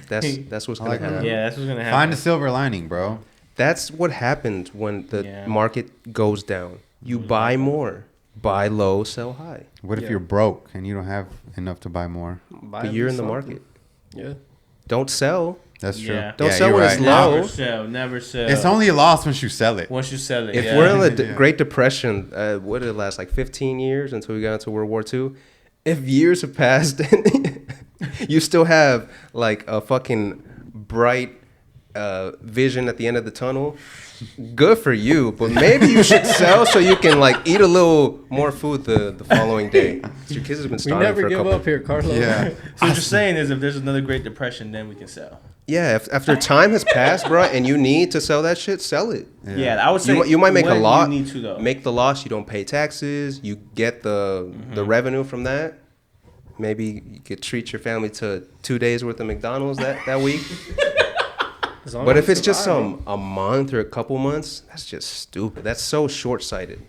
Speaker 3: That's what's gonna
Speaker 2: like that.
Speaker 3: happen.
Speaker 1: Yeah, that's what's gonna happen.
Speaker 2: Find a silver lining, bro.
Speaker 3: That's what happens when the
Speaker 1: Yeah.
Speaker 3: market goes down. You buy more, buy low, sell high.
Speaker 2: What if
Speaker 4: Yeah.
Speaker 2: you're broke and you don't have enough to buy more?
Speaker 3: But you're in the market.
Speaker 4: Yeah.
Speaker 3: Don't sell.
Speaker 2: That's true.
Speaker 1: Yeah.
Speaker 3: Don't sell
Speaker 2: you're
Speaker 3: when it's
Speaker 2: right.
Speaker 3: low.
Speaker 1: Never sell. Never sell.
Speaker 2: It's only a loss once you sell it.
Speaker 1: once you sell it.
Speaker 3: If
Speaker 1: yeah.
Speaker 3: we're in the
Speaker 2: Yeah.
Speaker 3: Great Depression, what did it last, like 15 years until we got into World War II? If years have passed and you still have like a fucking bright vision at the end of the tunnel. Good for you, but maybe you should sell so you can like eat a little more food the following day. Your kids have been
Speaker 4: We
Speaker 3: starving
Speaker 4: never
Speaker 3: for a
Speaker 4: give
Speaker 3: couple.
Speaker 4: up here, Carlos.
Speaker 2: Yeah.
Speaker 1: So what you're saying is, if there's another Great Depression, then we can sell.
Speaker 3: Yeah, after time has passed, bro, and you need to sell that shit, sell it.
Speaker 1: Yeah, I would say
Speaker 3: You might make a
Speaker 1: when
Speaker 3: lot.
Speaker 1: You need to though.
Speaker 3: Make the loss. You don't pay taxes. You get the revenue from that. Maybe you could treat your family to 2 days worth of McDonald's that week.
Speaker 4: As long
Speaker 3: But
Speaker 4: as
Speaker 3: if it's just
Speaker 4: survival.
Speaker 3: a month or a couple months, that's just stupid. That's so short sighted.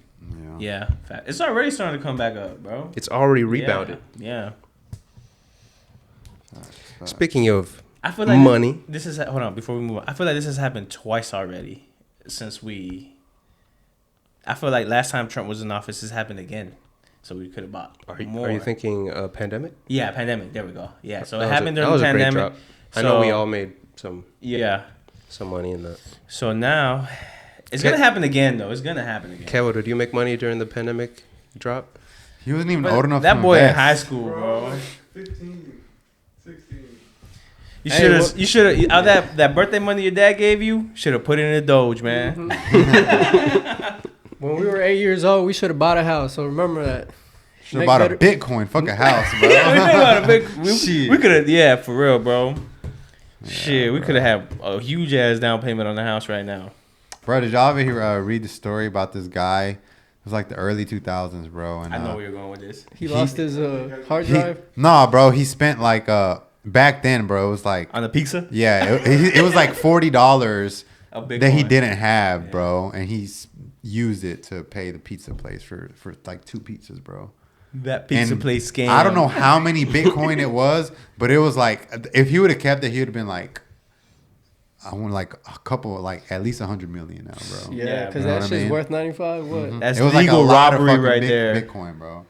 Speaker 1: Yeah, fact. It's already starting to come back up, bro.
Speaker 3: It's already rebounded.
Speaker 1: Yeah.
Speaker 3: Speaking of
Speaker 1: I feel like
Speaker 3: money,
Speaker 1: This is hold on before we move on. I feel like this has happened twice already since we. I feel like last time Trump was in office, this happened again. So we could have bought more.
Speaker 3: are you thinking pandemic?
Speaker 1: Yeah, pandemic. There we go. Yeah, so it
Speaker 3: That was
Speaker 1: happened
Speaker 3: that
Speaker 1: during
Speaker 3: was
Speaker 1: the
Speaker 3: a great
Speaker 1: pandemic.
Speaker 3: drop. I know we all made some
Speaker 1: Yeah.
Speaker 3: money in that.
Speaker 1: So now, it's gonna happen again though. It's gonna happen again.
Speaker 3: Kevo, did you make money during the pandemic drop?
Speaker 2: He wasn't even
Speaker 1: But
Speaker 2: old enough
Speaker 1: that
Speaker 2: to
Speaker 1: boy in
Speaker 2: invest.
Speaker 1: high school, bro.
Speaker 6: 15, 16.
Speaker 1: You
Speaker 4: Hey,
Speaker 1: should have.
Speaker 4: what-
Speaker 1: You should have. That birthday money your dad gave you. Should have put it in a Doge, man.
Speaker 4: When we were 8 years old, we should have bought a house. So remember that.
Speaker 2: Should
Speaker 4: Make
Speaker 2: have bought a
Speaker 4: better-
Speaker 2: Bitcoin. Fuck a house, bro.
Speaker 1: Yeah, we think about a big.
Speaker 2: Shit.
Speaker 1: We could have. Yeah, for real, bro. Shit, we could have had a huge ass down payment on the house right now.
Speaker 2: Bro, did y'all ever hear, read the story about this guy? It was like the early 2000s, bro. And
Speaker 1: I know where you're going with this.
Speaker 4: He lost his hard
Speaker 2: he,
Speaker 4: drive.
Speaker 2: nah, bro. He spent like back then, bro. It was like
Speaker 1: On the pizza,
Speaker 2: yeah, it was like $40
Speaker 1: a big
Speaker 2: that he
Speaker 1: one.
Speaker 2: didn't have, bro, and he's used it to pay the pizza place for like 2 pizzas, bro.
Speaker 1: That pizza
Speaker 2: And
Speaker 1: place scam.
Speaker 2: I don't know how many Bitcoin it was, but it was like if he would have kept it, he would have been like, I want like a couple, like at least 100 million now, bro.
Speaker 4: Yeah,
Speaker 1: Yeah,
Speaker 4: because
Speaker 2: you know
Speaker 4: that
Speaker 2: what I
Speaker 4: shit's
Speaker 2: mean?
Speaker 4: worth 95. What?
Speaker 1: That's
Speaker 2: It was like a
Speaker 1: legal
Speaker 2: lot of
Speaker 1: robbery
Speaker 2: fucking
Speaker 1: right there.
Speaker 2: Bitcoin, bro.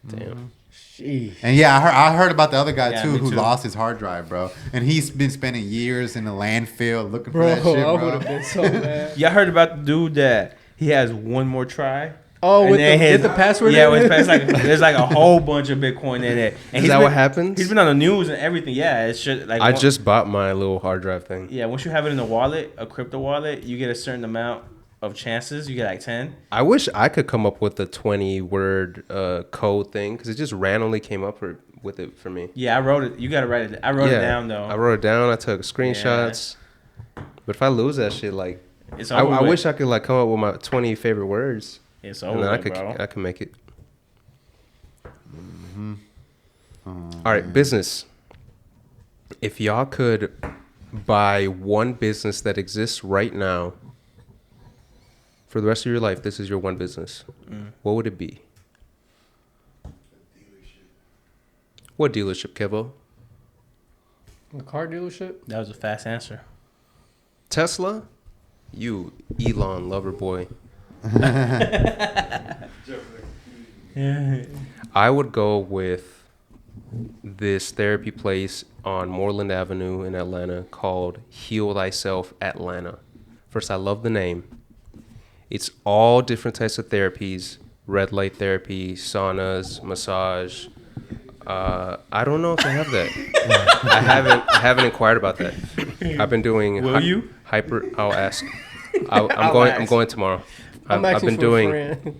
Speaker 3: Damn.
Speaker 4: Jeez.
Speaker 2: And yeah, I heard about the other guy
Speaker 1: Yeah,
Speaker 2: too
Speaker 1: me
Speaker 2: who
Speaker 1: too.
Speaker 2: lost his hard drive, bro. And he's been spending years in the landfill looking for
Speaker 4: Bro,
Speaker 2: that shit,
Speaker 4: I would
Speaker 2: bro.
Speaker 4: have been so mad.
Speaker 1: Y'all heard about the dude that he has one more try?
Speaker 4: Oh,
Speaker 1: And
Speaker 4: with
Speaker 1: then
Speaker 4: the password?
Speaker 1: Yeah,
Speaker 4: in
Speaker 1: with
Speaker 4: it?
Speaker 1: it's like there's like a whole bunch of Bitcoin in it. And
Speaker 3: Is
Speaker 1: he's
Speaker 3: that
Speaker 1: been-
Speaker 3: what happens?
Speaker 1: He's been on the news and everything. Yeah, it's just like
Speaker 3: I just bought my little hard drive thing.
Speaker 1: yeah. Once you have it in a wallet, a crypto wallet, you get a certain amount of chances. You get like 10.
Speaker 3: I wish I could come up with a 20-word code thing because it just randomly came up with it for me.
Speaker 1: Yeah, I wrote it. You gotta write it. I wrote it down though.
Speaker 3: I wrote it down. I took screenshots. But if I lose that shit, like,
Speaker 1: It's
Speaker 3: I
Speaker 1: over with.
Speaker 3: wish I could like come up with my 20 favorite words,
Speaker 1: It's
Speaker 3: and
Speaker 1: over,
Speaker 3: then I
Speaker 1: with,
Speaker 3: could
Speaker 1: bro.
Speaker 3: I can make it.
Speaker 2: Oh,
Speaker 3: All right, business. If y'all could buy one business that exists right now for the rest of your life, this is your one business. What would it be? What dealership, Kevo?
Speaker 4: The car dealership?
Speaker 1: That was a fast answer.
Speaker 3: Tesla? You Elon lover boy.
Speaker 1: Yeah.
Speaker 3: I would go with this therapy place on Moreland Avenue in Atlanta called Heal Thyself Atlanta. First, I love the name. It's all different types of therapies, red light therapy, saunas, massage. I don't know if they have that. I haven't inquired about that. I've been doing
Speaker 1: Will you?
Speaker 3: I'll ask. I'm going tomorrow.
Speaker 4: I'm
Speaker 3: I've
Speaker 4: asking
Speaker 3: been
Speaker 4: for
Speaker 3: doing.
Speaker 4: a friend.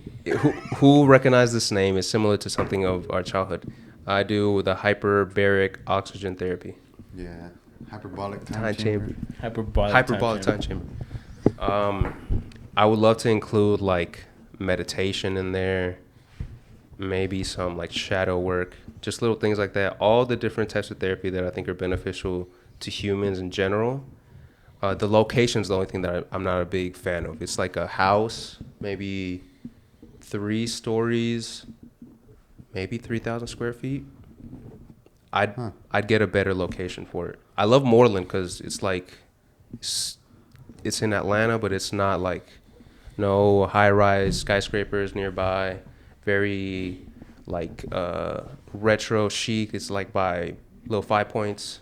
Speaker 3: Who recognized this name is similar to something of our childhood. I do the hyperbaric oxygen therapy.
Speaker 2: yeah, hyperbolic
Speaker 3: Time
Speaker 2: time chamber.
Speaker 3: chamber.
Speaker 1: Hyperbolic
Speaker 3: Time chamber. I would love to include like meditation in there, maybe some like shadow work, just little things like that. All the different types of therapy that I think are beneficial to humans in general. The location's the only thing that I'm not a big fan of. It's like a house, maybe 3 stories, maybe 3,000 square feet. I'd get a better location for it. I love Moreland because it's like it's in Atlanta, but it's not like no high-rise skyscrapers nearby. Very like retro chic. It's like by little 5 Points.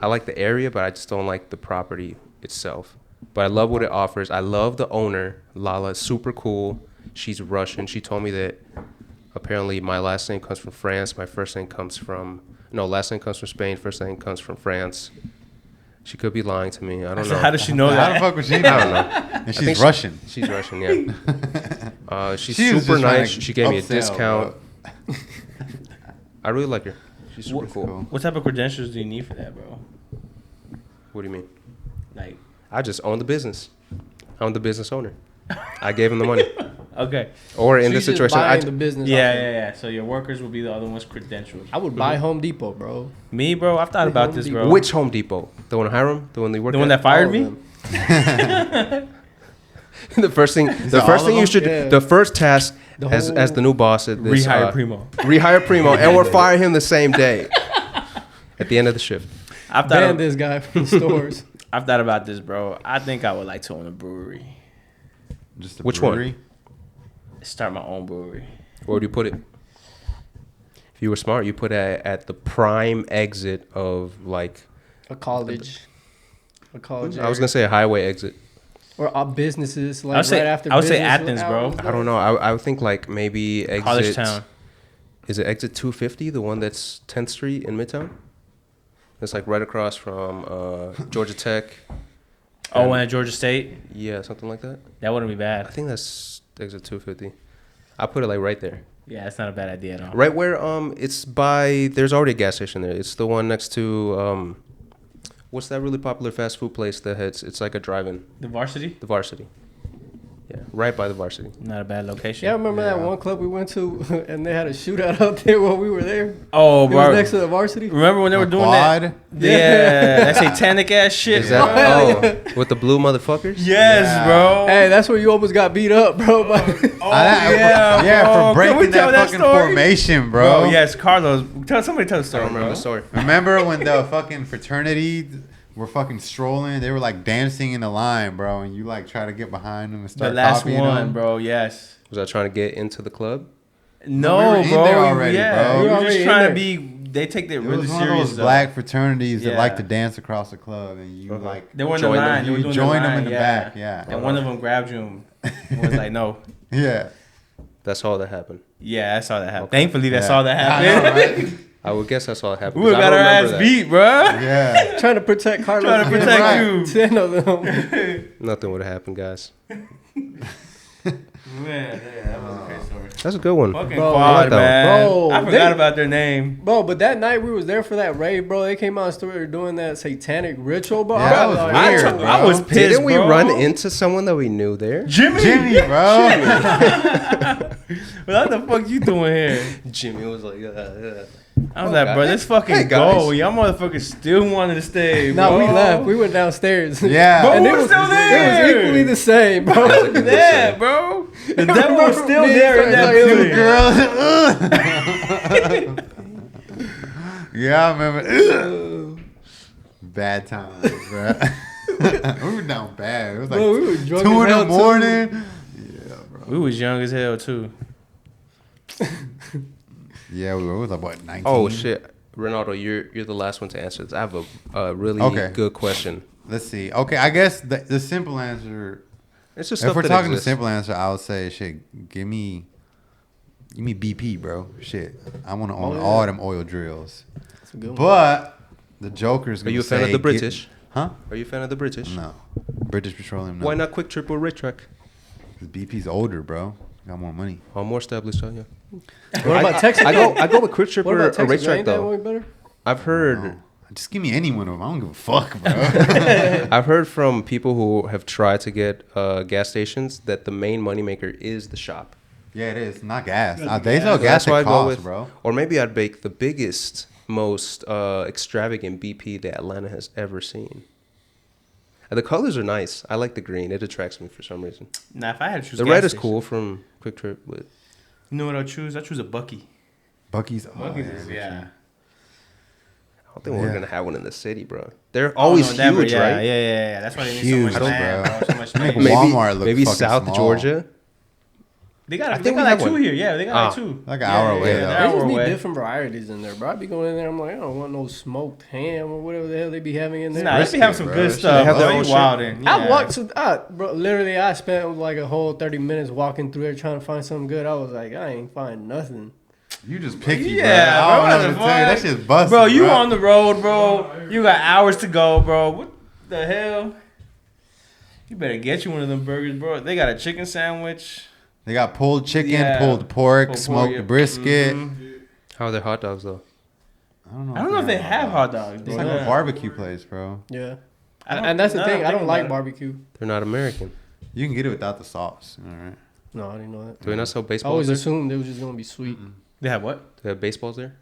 Speaker 3: I like the area, but I just don't like the property itself. But I love what it offers. I love the owner, Lala. Super cool. She's Russian. She told me that apparently my last name comes from France. My first name comes from last name comes from Spain. First name comes from France. She could be lying to me. I don't
Speaker 1: So
Speaker 3: know.
Speaker 1: how does she know
Speaker 2: How the
Speaker 1: that?
Speaker 2: fuck would she know?
Speaker 3: I don't know.
Speaker 2: And
Speaker 3: I
Speaker 2: she's
Speaker 3: think
Speaker 2: Russian.
Speaker 3: She's Russian, yeah. She's
Speaker 2: She was
Speaker 3: super
Speaker 2: just trying
Speaker 3: nice.
Speaker 2: to
Speaker 3: She gave me a
Speaker 2: upsell,
Speaker 3: discount.
Speaker 2: bro.
Speaker 3: I really like her. She's super
Speaker 1: What-
Speaker 3: cool.
Speaker 1: What type of credentials do you need for that, bro?
Speaker 3: What do you mean?
Speaker 1: Like,
Speaker 3: I just own the business. I'm the business owner. I gave him the money.
Speaker 1: okay.
Speaker 3: Or in
Speaker 4: So
Speaker 3: this
Speaker 4: you just
Speaker 3: situation,
Speaker 4: buying the business.
Speaker 1: Yeah,
Speaker 4: off of-
Speaker 1: yeah, yeah. So your workers will be the other one's credentials.
Speaker 4: I would buy Home Depot, bro.
Speaker 1: Me, bro, I've thought about this, bro.
Speaker 3: which Home Depot? The one in Hiram? The one they work
Speaker 1: The one
Speaker 3: at?
Speaker 1: that fired
Speaker 4: All
Speaker 1: me?
Speaker 4: of them.
Speaker 3: The first thing
Speaker 2: all of
Speaker 3: you should
Speaker 4: Yeah.
Speaker 3: the first task
Speaker 4: The
Speaker 3: as
Speaker 4: whole-
Speaker 3: the new boss at this
Speaker 1: Rehire Primo.
Speaker 3: rehire Primo, and we'll fire him the same day at the end of the shift.
Speaker 1: I've
Speaker 4: Ban
Speaker 1: thought,
Speaker 4: this guy from the stores.
Speaker 1: I've thought about this, bro. I think I would like to own a brewery.
Speaker 2: Just a
Speaker 3: Which one?
Speaker 2: brewery?
Speaker 1: Start my own brewery.
Speaker 3: Where would you put it? If you were smart, you put it at the prime exit of like
Speaker 4: A college.
Speaker 3: I was gonna say a highway exit.
Speaker 4: Or businesses like
Speaker 1: I would say-
Speaker 4: right after
Speaker 1: I would say
Speaker 4: business
Speaker 1: Athens, bro.
Speaker 4: hours,
Speaker 3: I don't know. I would think like maybe exit.
Speaker 1: College Town.
Speaker 3: Is it exit 250, the one that's 10th Street in Midtown? It's like right across from Georgia Tech.
Speaker 1: Oh, and at Georgia State?
Speaker 3: Yeah, something like that.
Speaker 1: That wouldn't be
Speaker 3: I
Speaker 1: bad.
Speaker 3: think that's exit 250. I put it like right there.
Speaker 1: Yeah, that's not a bad idea at all.
Speaker 3: Right where it's by there's already a gas station there. It's the one next to what's that really popular fast food place that has it's like a drive-in,
Speaker 1: The Varsity?
Speaker 3: the Varsity. Yeah, right by the Varsity.
Speaker 1: Not a bad location.
Speaker 4: Yeah, I remember that
Speaker 2: Yeah.
Speaker 4: one club we went to and they had a shootout out there while we were there.
Speaker 1: Oh,
Speaker 4: It was
Speaker 1: bro.
Speaker 4: next to the varsity.
Speaker 1: Remember when they were doing
Speaker 2: Quad?
Speaker 1: that? Yeah, that satanic ass shit.
Speaker 3: Is that
Speaker 1: bro.
Speaker 3: with the blue motherfuckers?
Speaker 1: Yes,
Speaker 2: Yeah.
Speaker 1: bro.
Speaker 4: Hey, that's where you almost got beat up, bro.
Speaker 1: Oh, yeah,
Speaker 2: yeah,
Speaker 1: bro.
Speaker 2: for
Speaker 1: Can we
Speaker 2: breaking
Speaker 1: tell
Speaker 2: that fucking
Speaker 1: story?
Speaker 2: formation,
Speaker 1: Bro,
Speaker 2: bro.
Speaker 1: yes, Carlos. Somebody tell the
Speaker 3: I
Speaker 1: story,
Speaker 3: don't remember
Speaker 1: bro.
Speaker 3: the story.
Speaker 2: Remember when the fucking fraternity were fucking strolling? They were like dancing in the line, bro, and you like try to get behind them and
Speaker 1: The
Speaker 2: start
Speaker 1: last
Speaker 2: copying
Speaker 1: one,
Speaker 2: them.
Speaker 1: bro. Yes.
Speaker 3: Was I trying to get into the club?
Speaker 1: No,
Speaker 2: we were in
Speaker 1: bro.
Speaker 2: there already,
Speaker 1: yeah,
Speaker 2: bro.
Speaker 1: we
Speaker 2: We
Speaker 1: were
Speaker 4: were
Speaker 1: just
Speaker 4: already
Speaker 1: trying to
Speaker 4: in
Speaker 1: be. They take it
Speaker 2: It
Speaker 1: really
Speaker 2: was one of
Speaker 1: serious.
Speaker 2: those
Speaker 1: though.
Speaker 2: black fraternities that
Speaker 1: Yeah.
Speaker 2: like to dance across the club, and you
Speaker 3: Uh-huh.
Speaker 2: like
Speaker 1: They were in the
Speaker 3: Join them.
Speaker 1: line. They were
Speaker 2: you
Speaker 1: doing
Speaker 2: join
Speaker 1: the
Speaker 2: them
Speaker 1: line,
Speaker 2: in the
Speaker 1: yeah.
Speaker 2: back, yeah,
Speaker 1: And one of them grabbed you and was like, "No."
Speaker 2: yeah.
Speaker 3: That's all that happened.
Speaker 1: Yeah, I saw that happen.
Speaker 3: Okay.
Speaker 1: Thankfully, that's
Speaker 2: Yeah.
Speaker 1: all that
Speaker 2: I
Speaker 1: happened.
Speaker 2: know, right?
Speaker 3: I would guess that's all that happened.
Speaker 1: We would
Speaker 3: 'cause
Speaker 1: got
Speaker 3: I
Speaker 1: our
Speaker 3: don't
Speaker 1: ass
Speaker 3: remember that.
Speaker 1: beat, bro.
Speaker 2: Yeah.
Speaker 4: Trying to protect Carlos.
Speaker 1: Trying to protect
Speaker 2: Right.
Speaker 1: you.
Speaker 4: 10 of them.
Speaker 3: Nothing would have happened, guys.
Speaker 1: Man, that was a great story.
Speaker 3: That's a good one.
Speaker 1: Fucking
Speaker 4: Bro,
Speaker 1: quad,
Speaker 3: yeah,
Speaker 1: man.
Speaker 4: bro,
Speaker 1: I forgot
Speaker 4: they-
Speaker 1: about their name.
Speaker 4: Bro, but that night we was there for that rave, bro. They came out and started doing that satanic ritual, bro.
Speaker 2: Yeah,
Speaker 4: I
Speaker 2: that
Speaker 4: was
Speaker 2: was
Speaker 4: like,
Speaker 2: weird,
Speaker 4: "Oh,
Speaker 2: bro.
Speaker 1: I was pissed,
Speaker 3: Didn't we
Speaker 1: bro.
Speaker 3: run into someone that we knew there?
Speaker 1: Jimmy?
Speaker 2: Jimmy, bro.
Speaker 1: What the fuck you doing here?
Speaker 3: Jimmy was like,
Speaker 1: I was like, bro, let's fucking
Speaker 3: Hey,
Speaker 1: go.
Speaker 3: guys.
Speaker 1: Y'all motherfuckers still wanted to stay,
Speaker 4: No,
Speaker 1: bro.
Speaker 4: we left. We went downstairs.
Speaker 2: Yeah.
Speaker 1: Bro,
Speaker 4: And
Speaker 1: we
Speaker 4: it
Speaker 1: were
Speaker 4: was,
Speaker 1: still
Speaker 4: it
Speaker 1: there.
Speaker 4: was equally the same, bro.
Speaker 1: Yeah, bro. The devil was still
Speaker 4: Me,
Speaker 1: there in that
Speaker 4: like,
Speaker 1: building.
Speaker 2: Girls. Yeah, I remember. Bad times, bro. We were down bad. It was like
Speaker 4: Bro, we were drunk
Speaker 2: 2
Speaker 4: as
Speaker 2: in
Speaker 4: hell,
Speaker 2: the
Speaker 4: too.
Speaker 2: morning. Yeah, bro.
Speaker 1: We was young as hell, too.
Speaker 2: Yeah, we was about 19.
Speaker 3: oh shit, Ronaldo, you're the last one to answer this. I have a really
Speaker 2: Okay.
Speaker 3: good question.
Speaker 2: Let's see. Okay, I guess the simple answer.
Speaker 3: It's just
Speaker 2: If
Speaker 3: stuff
Speaker 2: we're
Speaker 3: that
Speaker 2: talking the
Speaker 3: exists.
Speaker 2: simple answer, I would say, shit, give me BP, bro. Shit, I want to own
Speaker 4: yeah.
Speaker 2: all them oil drills.
Speaker 4: That's a good one.
Speaker 2: But the Joker's
Speaker 3: Are
Speaker 2: gonna
Speaker 3: you a fan of
Speaker 2: say,
Speaker 3: the British?
Speaker 2: Huh?
Speaker 3: Are you a fan of the British?
Speaker 2: No. British Petroleum. No.
Speaker 3: Why not Quick Trip or Racetrack?
Speaker 2: 'Cause BP's older, bro. Got more money.
Speaker 3: Oh, more established, yeah.
Speaker 4: What about Texas?
Speaker 3: I go with Quick Trip
Speaker 4: What
Speaker 3: or
Speaker 4: about Texas?
Speaker 3: Racetrack
Speaker 4: Ain't that
Speaker 3: though.
Speaker 4: way better?
Speaker 3: I've heard.
Speaker 2: No. Just give me any one of them. I don't give a fuck, bro.
Speaker 3: I've heard from people who have tried to get gas stations that the main moneymaker is the shop.
Speaker 2: Yeah, it is. Not gas. They sell
Speaker 3: So
Speaker 2: gas
Speaker 3: that's why I
Speaker 2: at
Speaker 3: go
Speaker 2: cost,
Speaker 3: with,
Speaker 2: bro.
Speaker 3: or maybe I'd bake the biggest, most extravagant BP that Atlanta has ever seen. And the colors are nice. I like the green. It attracts me for some reason.
Speaker 1: Nah, if I had to choose
Speaker 3: The
Speaker 1: gas
Speaker 3: red is
Speaker 1: station,
Speaker 3: cool from Quick Trip, but
Speaker 1: You know what I'll choose? I'll choose a Bucky.
Speaker 2: Bucky's.
Speaker 1: Bucky's is, yeah.
Speaker 3: I don't think we're
Speaker 2: Yeah.
Speaker 3: gonna have one in the city, bro. They're always
Speaker 1: Oh, no, Denver,
Speaker 3: huge,
Speaker 1: yeah,
Speaker 3: right?
Speaker 1: Yeah. That's why they need
Speaker 2: Huge,
Speaker 1: so much land,
Speaker 2: bro.
Speaker 1: bro. So much
Speaker 2: Make
Speaker 1: space.
Speaker 3: Maybe
Speaker 2: Walmart look
Speaker 3: maybe
Speaker 2: fucking
Speaker 3: South
Speaker 2: small.
Speaker 3: Georgia.
Speaker 1: They got,
Speaker 3: I
Speaker 1: they
Speaker 3: think
Speaker 1: got
Speaker 3: we
Speaker 1: like
Speaker 3: have
Speaker 1: two
Speaker 3: one.
Speaker 1: here. Yeah, they got like two.
Speaker 2: Like an hour away, though.
Speaker 1: they're
Speaker 4: They
Speaker 1: hour
Speaker 4: just need
Speaker 1: away.
Speaker 4: different varieties in there, bro. I be going in there, I'm like, I don't want no smoked ham or whatever the hell they be having in there.
Speaker 1: Nah, they be having some
Speaker 2: bro.
Speaker 1: good
Speaker 2: They
Speaker 1: stuff.
Speaker 3: have their
Speaker 1: Bro,
Speaker 3: own
Speaker 1: you
Speaker 3: shit.
Speaker 1: wildin'.
Speaker 4: I
Speaker 1: Yeah.
Speaker 4: walked to, bro, literally, I spent like a whole 30 minutes walking through there trying to find something good. I was like, I ain't find nothing.
Speaker 2: You just picky,
Speaker 1: Yeah,
Speaker 2: bro. I
Speaker 1: bro,
Speaker 2: don't know what to tell you. That shit's busted,
Speaker 1: Bro, you on the road, bro. You got hours to go, bro. What the hell? You better get you one of them burgers, bro. They got a chicken sandwich.
Speaker 2: They got pulled chicken,
Speaker 1: Yeah.
Speaker 2: pulled pork,
Speaker 1: Pulled
Speaker 2: smoked
Speaker 1: pork, yeah.
Speaker 2: brisket.
Speaker 3: How are their hot dogs though?
Speaker 2: I don't know.
Speaker 1: I don't know if they have hot dogs, bro.
Speaker 2: It's like a barbecue place, bro.
Speaker 4: Yeah.
Speaker 1: I don't-
Speaker 4: And that's the
Speaker 1: now
Speaker 4: thing.
Speaker 1: that
Speaker 4: I don't like
Speaker 1: think about
Speaker 4: barbecue.
Speaker 3: They're not American.
Speaker 2: You can get it without the sauce. All right.
Speaker 4: No, I didn't know that.
Speaker 3: Do they not sell
Speaker 4: I
Speaker 3: baseballs
Speaker 4: always
Speaker 3: there?
Speaker 4: assumed it was just gonna be sweet.
Speaker 1: They have what?
Speaker 3: Do they have baseballs there?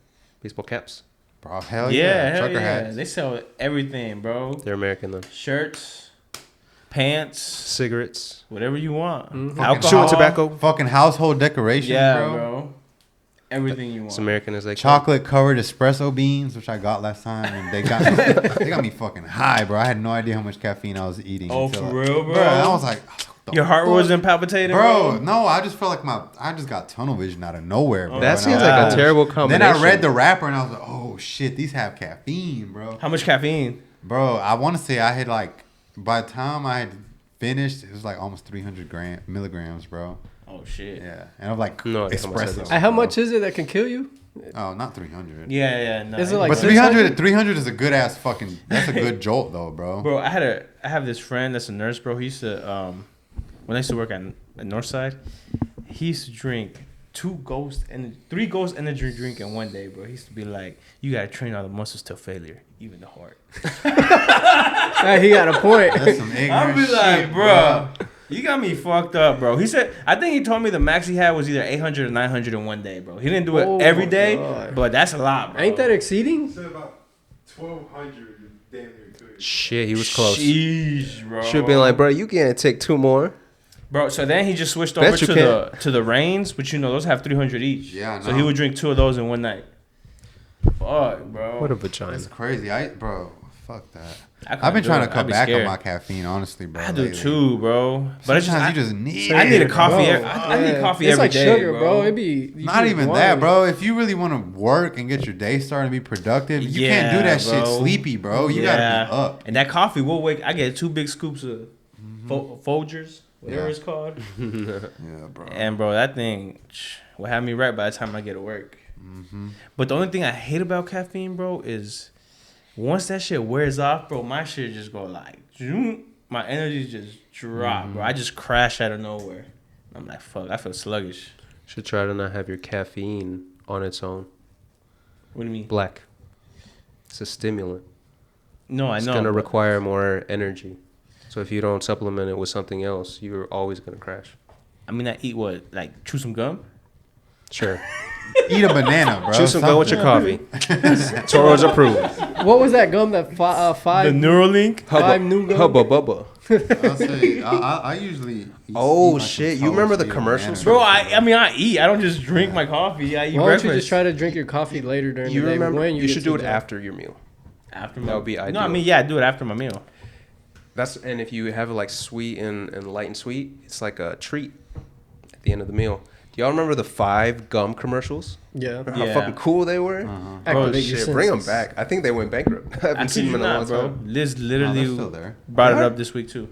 Speaker 3: Baseball caps?
Speaker 2: Bro, hell
Speaker 1: Yeah,
Speaker 2: yeah.
Speaker 1: hell
Speaker 2: Trucker
Speaker 1: yeah.
Speaker 2: hats.
Speaker 1: They sell everything, bro.
Speaker 3: They're American then.
Speaker 1: Shirts, pants,
Speaker 3: Cigarettes.
Speaker 1: whatever you want.
Speaker 4: Mhm.
Speaker 1: Alcohol,
Speaker 3: Chewing tobacco.
Speaker 2: Fucking household decorations,
Speaker 1: Yeah,
Speaker 2: bro.
Speaker 1: bro. Everything you want.
Speaker 3: It's American as they come.
Speaker 2: Chocolate covered espresso beans, which I got last time, and they got me fucking high, bro. I had no idea how much caffeine I was eating.
Speaker 1: Oh,
Speaker 2: until
Speaker 1: for real, bro?
Speaker 2: I was like, what the
Speaker 1: Your heart
Speaker 2: fuck?
Speaker 1: wasn't palpitating,
Speaker 2: Bro,
Speaker 1: bro.
Speaker 2: no, I just felt like I just got tunnel vision out of nowhere, bro.
Speaker 3: That
Speaker 2: And I
Speaker 3: seems
Speaker 2: was
Speaker 3: like a
Speaker 2: oh,
Speaker 3: terrible
Speaker 2: Then
Speaker 3: combination.
Speaker 2: I read the wrapper and I was like, oh shit, these have caffeine, bro.
Speaker 1: How much caffeine?
Speaker 2: Bro, I want to say I had like, by the time I had finished, it was like almost 300 milligrams, bro.
Speaker 1: Oh shit.
Speaker 2: Yeah, and I'm like
Speaker 3: No idea how much that
Speaker 2: espresso.
Speaker 3: is.
Speaker 4: How
Speaker 2: bro.
Speaker 4: much is it that can kill you?
Speaker 2: Oh, not 300.
Speaker 1: Yeah, no.
Speaker 4: Is it like
Speaker 2: But
Speaker 4: 600?
Speaker 2: 300 is a good ass fucking. That's a good jolt though, bro.
Speaker 1: Bro, I have this friend that's a nurse, bro. He used to when I used to work at Northside, he used to drink 3 Ghost energy drink in one day, bro. He used to be like, you gotta train all the muscles till failure, even the heart.
Speaker 4: Hey, he got a point.
Speaker 2: That's some ignorant
Speaker 1: I'll be like,
Speaker 2: shit,
Speaker 1: bro, you got me fucked up, bro. He said, I think he told me the max he had was either 800 or 900 in one day, bro. He didn't do it
Speaker 4: Oh
Speaker 1: every
Speaker 4: my
Speaker 1: day,
Speaker 4: God.
Speaker 1: but that's a lot, bro.
Speaker 4: Ain't that exceeding?
Speaker 6: Said about 1,200. Damn near good.
Speaker 3: Shit, he was close.
Speaker 1: Sheesh, bro.
Speaker 3: Should have been like, bro, you can't take 2 more.
Speaker 1: Bro, so then he just switched
Speaker 3: Bet
Speaker 1: over
Speaker 3: you
Speaker 1: to the Reigns, but you know those have 300 each.
Speaker 2: Yeah, I
Speaker 1: So
Speaker 2: know.
Speaker 1: he would drink 2 of those in one night. Fuck, bro.
Speaker 3: What a vagina.
Speaker 2: That's crazy. Fuck that.
Speaker 1: I couldn't
Speaker 2: I've been
Speaker 1: do
Speaker 2: trying
Speaker 1: it.
Speaker 2: to
Speaker 1: I'd
Speaker 2: cut
Speaker 1: be
Speaker 2: back
Speaker 1: scared.
Speaker 2: on my caffeine, honestly, bro.
Speaker 1: I do
Speaker 2: lately.
Speaker 1: too, bro. But it's
Speaker 2: Sometimes
Speaker 1: just
Speaker 2: you just need.
Speaker 1: I need a
Speaker 2: it,
Speaker 1: coffee.
Speaker 2: bro.
Speaker 1: I need coffee
Speaker 4: It's
Speaker 1: every
Speaker 4: like
Speaker 1: day,
Speaker 4: sugar,
Speaker 1: bro.
Speaker 4: It'd be you
Speaker 2: Not
Speaker 4: just
Speaker 2: even
Speaker 4: want
Speaker 2: that,
Speaker 4: it.
Speaker 2: bro. If you really want to work and get your day started and be productive, you can't do
Speaker 1: Yeah,
Speaker 2: that shit
Speaker 1: bro.
Speaker 2: sleepy, bro. You gotta be up.
Speaker 1: And that coffee will wake. I get 2 big scoops of Folgers, whatever
Speaker 2: Yeah.
Speaker 1: it's called.
Speaker 2: Yeah, bro.
Speaker 1: And bro, that thing will have me right by the time I get to work.
Speaker 2: Mm-hmm.
Speaker 1: But the only thing I hate about caffeine, bro, is once that shit wears off, bro, my shit just go like, zoom. My energy just drop, bro. I just crash out of nowhere. I'm like, fuck, I feel sluggish.
Speaker 3: Should try to not have your caffeine on its own.
Speaker 1: What do you mean?
Speaker 3: Black. It's a stimulant.
Speaker 1: No, I
Speaker 3: It's
Speaker 1: know.
Speaker 3: going to
Speaker 1: but-
Speaker 3: require more energy. So if you don't supplement it with something else, you're always going to crash.
Speaker 1: I mean, I eat what? Like, chew some gum?
Speaker 3: Sure.
Speaker 2: Eat a banana, bro.
Speaker 3: Chew some gum with your coffee. Toros approved.
Speaker 4: What was that gum that five
Speaker 1: Neuralink?
Speaker 4: five new gum?
Speaker 3: Hubba bubba.
Speaker 2: I'll say, I usually.
Speaker 3: Oh,
Speaker 2: eat like some
Speaker 3: shit. You
Speaker 2: toast,
Speaker 3: remember the
Speaker 2: eat a
Speaker 3: commercials?
Speaker 2: banana.
Speaker 1: Bro, I mean, I eat. I don't just drink my coffee. I eat
Speaker 4: Why don't
Speaker 1: breakfast.
Speaker 4: you just try to drink your coffee later during
Speaker 3: You
Speaker 4: the day?
Speaker 3: remember?
Speaker 4: When
Speaker 3: You
Speaker 4: get
Speaker 3: should
Speaker 4: to
Speaker 3: do it
Speaker 4: the-
Speaker 3: after your meal.
Speaker 1: after
Speaker 3: That would be
Speaker 1: No, I
Speaker 3: ideal.
Speaker 1: mean, yeah, I do it after my meal.
Speaker 3: And if you have it like sweet and light and sweet, it's like a treat at the end of the meal. Do y'all remember the 5 gum commercials?
Speaker 4: Yeah.
Speaker 3: How
Speaker 1: Yeah.
Speaker 3: fucking cool they were?
Speaker 2: Uh-huh.
Speaker 3: Oh
Speaker 4: Activate your
Speaker 3: shit, bring them
Speaker 4: senses.
Speaker 3: back. I think they went bankrupt. I
Speaker 1: I
Speaker 3: haven't
Speaker 1: kid
Speaker 3: seen
Speaker 1: you
Speaker 3: them in a long
Speaker 1: not, bro.
Speaker 3: time.
Speaker 1: Liz
Speaker 2: No,
Speaker 1: literally
Speaker 2: they're still there.
Speaker 1: brought it
Speaker 3: What?
Speaker 1: up this week, too.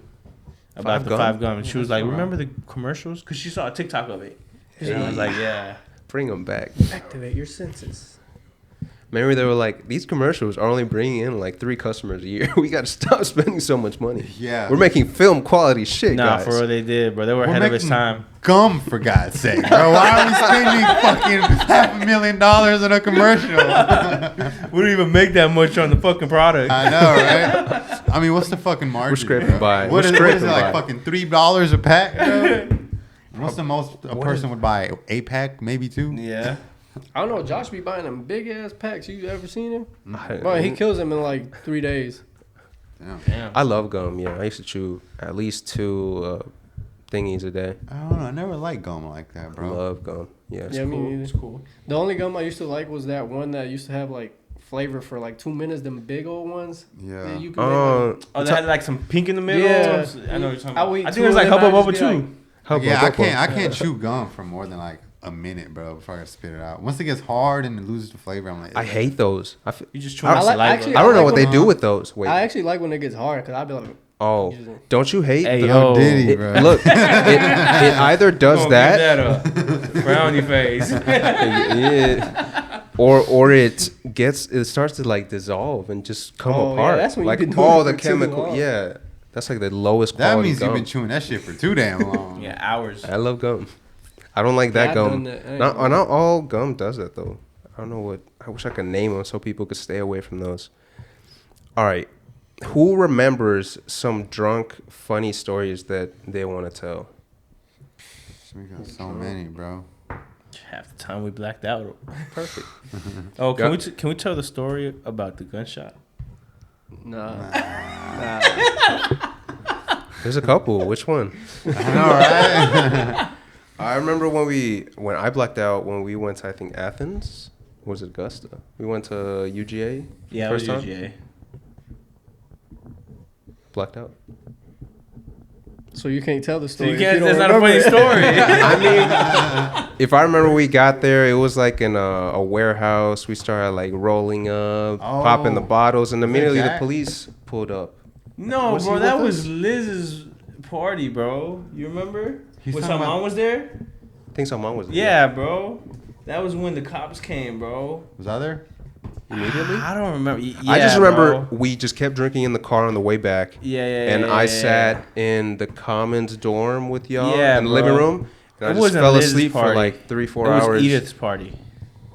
Speaker 1: About
Speaker 3: 5
Speaker 1: the
Speaker 3: gum?
Speaker 1: 5 gum. And she was like,
Speaker 2: That's
Speaker 1: remember the commercials? Because she saw a TikTok of it. And I was like, yeah.
Speaker 3: Bring them back.
Speaker 4: Activate your senses.
Speaker 3: Remember they were like, these commercials are only bringing in like 3 customers a year. We got to stop spending so much money.
Speaker 2: Yeah.
Speaker 3: We're making film quality shit,
Speaker 1: Nah,
Speaker 3: guys.
Speaker 1: for real, they did, bro. They were
Speaker 2: We're
Speaker 1: ahead of its
Speaker 2: making
Speaker 1: time.
Speaker 2: Gum, for God's sake, bro. Why are we spending fucking $500,000 on a commercial?
Speaker 1: We don't even make that much on the fucking product.
Speaker 2: I know, right? I mean, what's the fucking margin?
Speaker 3: We're scraping
Speaker 2: bro?
Speaker 3: by.
Speaker 2: What
Speaker 3: We're
Speaker 2: is it,
Speaker 3: scraping
Speaker 2: like
Speaker 3: by.
Speaker 2: fucking $3 a pack, bro? What's the most a person would buy? A pack, maybe 2?
Speaker 1: Yeah.
Speaker 4: I don't know. Josh be buying them big ass packs. You ever seen him?
Speaker 3: I,
Speaker 4: Bro, he kills them in like 3 days.
Speaker 2: Damn.
Speaker 1: Damn.
Speaker 3: I love gum, yeah. I used to chew at least 2 thingies a day.
Speaker 2: I don't know. I never liked gum like that,
Speaker 3: I
Speaker 2: bro.
Speaker 3: love gum. Yeah, it's
Speaker 4: Yeah, me
Speaker 3: cool.
Speaker 4: neither.
Speaker 1: It's cool.
Speaker 4: The only gum I used to like was that one that used to have like flavor for like 2 minutes. Them big old ones.
Speaker 2: Yeah.
Speaker 4: That you could make, like,
Speaker 1: Oh, they had like some pink in the middle?
Speaker 4: Yeah.
Speaker 1: I know what you're talking
Speaker 4: I
Speaker 1: about.
Speaker 4: would eat
Speaker 1: I
Speaker 4: 2
Speaker 1: think it was
Speaker 4: of
Speaker 1: like
Speaker 4: them,
Speaker 1: Hubba
Speaker 4: I'd
Speaker 1: Bubba
Speaker 4: just be
Speaker 1: too.
Speaker 3: Hubba
Speaker 2: Yeah, I
Speaker 3: bubba.
Speaker 2: can't chew gum for more than like a minute, bro, before I spit it out. Once it gets hard and it loses the flavor, I'm like,
Speaker 3: I hate those.
Speaker 1: You just chew
Speaker 4: I
Speaker 1: on
Speaker 4: like-
Speaker 1: saliva.
Speaker 4: actually,
Speaker 3: I don't know
Speaker 4: like
Speaker 3: what they
Speaker 4: when-
Speaker 3: do with those. Wait.
Speaker 4: I actually like when it gets hard because I'd be like,
Speaker 3: Oh, don't you hate?
Speaker 1: Hey,
Speaker 3: the,
Speaker 1: yo.
Speaker 2: Diddy,
Speaker 3: it,
Speaker 2: bro.
Speaker 3: look, it either does
Speaker 1: Gonna
Speaker 3: that,
Speaker 1: give that a frown on your face.
Speaker 3: or it starts to like dissolve and just come
Speaker 4: Oh, yeah,
Speaker 3: apart.
Speaker 4: that's when you've
Speaker 3: like
Speaker 4: been doing
Speaker 3: all
Speaker 4: it
Speaker 3: the
Speaker 4: for too
Speaker 3: chemical.
Speaker 4: long.
Speaker 3: Yeah, that's like the lowest
Speaker 2: That
Speaker 3: quality
Speaker 2: means
Speaker 3: gum.
Speaker 2: you've been chewing that shit for too damn long.
Speaker 1: Yeah, hours.
Speaker 3: I love gum. I don't like
Speaker 4: Yeah,
Speaker 3: that
Speaker 4: I've
Speaker 3: gum.
Speaker 4: done that. I ain't
Speaker 3: Not
Speaker 4: gonna-
Speaker 3: not all gum does that though. I don't know what. I wish I could name them so people could stay away from those. All right, who remembers some drunk funny stories that they want to tell?
Speaker 2: We got so many, bro.
Speaker 1: Half the time we blacked out.
Speaker 3: Perfect.
Speaker 1: Oh, can
Speaker 3: Gun-
Speaker 1: can we tell the story about the gunshot?
Speaker 4: Nah.
Speaker 3: There's a couple. Which one?
Speaker 2: I know, right?
Speaker 3: I remember when I blacked out when we went to, I think, Athens. Or was it Augusta? We went to UGA.
Speaker 1: Yeah,
Speaker 3: first
Speaker 1: it was
Speaker 3: time.
Speaker 1: UGA.
Speaker 3: Blacked out.
Speaker 4: So you can't tell the
Speaker 1: So
Speaker 4: story.
Speaker 1: you
Speaker 4: if
Speaker 1: can't.
Speaker 4: don't
Speaker 1: That's not a funny
Speaker 4: remember it.
Speaker 1: story.
Speaker 3: I mean, if I remember, we got there. It was like in a warehouse. We started like rolling up, popping the bottles, and immediately the
Speaker 2: Jack?
Speaker 3: police pulled up.
Speaker 1: No,
Speaker 3: Was he
Speaker 1: bro,
Speaker 3: with
Speaker 1: that
Speaker 3: us?
Speaker 1: was Liz's party, bro. You remember?
Speaker 2: He's
Speaker 1: When
Speaker 2: talking
Speaker 1: Salman
Speaker 2: about-
Speaker 1: was there?
Speaker 3: I think someone was there.
Speaker 1: Yeah, bro. That was when the cops came, bro.
Speaker 2: Was I there?
Speaker 3: Immediately.
Speaker 1: I don't remember.
Speaker 3: I just remember
Speaker 1: bro.
Speaker 3: we just kept drinking in the car on the way back.
Speaker 1: Yeah.
Speaker 3: And I
Speaker 1: yeah.
Speaker 3: sat in the commons dorm with y'all
Speaker 1: Yeah,
Speaker 3: in the
Speaker 1: bro.
Speaker 3: living room. And I
Speaker 1: It
Speaker 3: just
Speaker 1: wasn't
Speaker 3: fell
Speaker 1: Liz's
Speaker 3: asleep for
Speaker 1: party.
Speaker 3: like 3-4
Speaker 1: It was
Speaker 3: hours.
Speaker 1: Edith's party.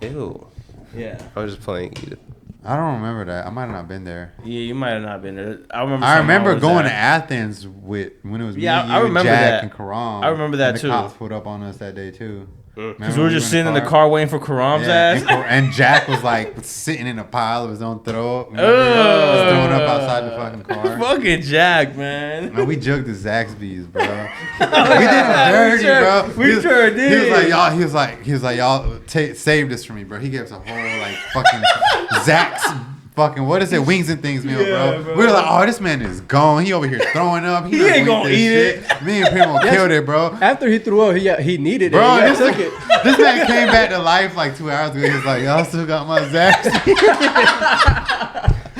Speaker 3: Ew.
Speaker 1: Yeah.
Speaker 3: I was just playing Edith.
Speaker 2: I don't remember that. I might have not been there.
Speaker 1: Yeah, you might have not been there. I remember.
Speaker 2: I
Speaker 1: Salman
Speaker 2: remember
Speaker 1: was
Speaker 2: going
Speaker 1: there.
Speaker 2: to Athens when it was
Speaker 1: Yeah,
Speaker 2: me,
Speaker 1: I
Speaker 2: you,
Speaker 1: remember
Speaker 2: Jack,
Speaker 1: that.
Speaker 2: and Karam.
Speaker 1: I remember that
Speaker 2: and
Speaker 1: too.
Speaker 2: The cops put up on us that day too.
Speaker 1: Because we were just sitting in the car waiting for Karam's ass.
Speaker 2: And Jack was like sitting in a pile of his own throw up. Remember? He was throwing up outside the fucking car.
Speaker 1: Fucking Jack, man.
Speaker 2: Man, we jugged the Zaxby's, bro. We did it dirty, bro.
Speaker 1: We sure did.
Speaker 2: He was like, y'all. He was like, y'all. Save this for me, bro. He gave us a whole like fucking Zax. Fucking what is it? Wings and things meal,
Speaker 1: Yeah,
Speaker 2: bro. We were like, oh, this man is gone. He over here throwing up.
Speaker 1: He
Speaker 2: not
Speaker 1: ain't
Speaker 2: gonna
Speaker 1: gonna
Speaker 2: this
Speaker 1: eat
Speaker 2: shit. Me and Primo killed it, bro.
Speaker 4: After he threw up, he needed
Speaker 2: Bro,
Speaker 4: it. He
Speaker 2: this,
Speaker 4: took it.
Speaker 2: this man came back to life like 2 hours ago. He was like, y'all still got my Zax?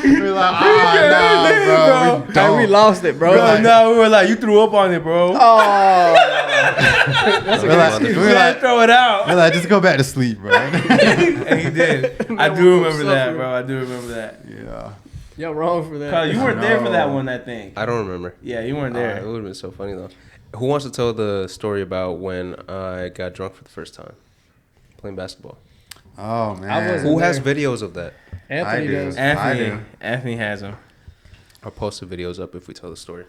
Speaker 2: We were like, nah, bro. We
Speaker 4: Hey,
Speaker 2: don't.
Speaker 4: we lost it, bro.
Speaker 2: We're like-
Speaker 1: No, we were like, you threw up on it, bro.
Speaker 4: Oh. That's a
Speaker 2: We're
Speaker 4: good
Speaker 2: like,
Speaker 4: excuse.
Speaker 2: we
Speaker 1: You
Speaker 2: were
Speaker 1: had to
Speaker 2: like,
Speaker 1: throw it out.
Speaker 2: we're like, just go back to sleep, bro.
Speaker 1: And he did. I
Speaker 4: That
Speaker 1: do
Speaker 4: one was
Speaker 1: remember that,
Speaker 4: suffering.
Speaker 1: bro. I do remember that.
Speaker 2: Yeah.
Speaker 4: Y'all wrong for that.
Speaker 1: Kyle, you weren't there for that
Speaker 2: No.
Speaker 1: one, I think.
Speaker 3: I don't remember.
Speaker 1: Yeah, you weren't
Speaker 3: It
Speaker 1: there.
Speaker 3: would have been so funny though. Who wants to tell the story about when I got drunk for the first time playing basketball?
Speaker 2: Oh man.
Speaker 4: I wasn't
Speaker 3: Who has
Speaker 4: there.
Speaker 3: videos of that?
Speaker 4: Anthony
Speaker 2: I do.
Speaker 4: does.
Speaker 1: Anthony.
Speaker 2: I
Speaker 1: Anthony has them.
Speaker 3: I'll post the videos up if we tell the story.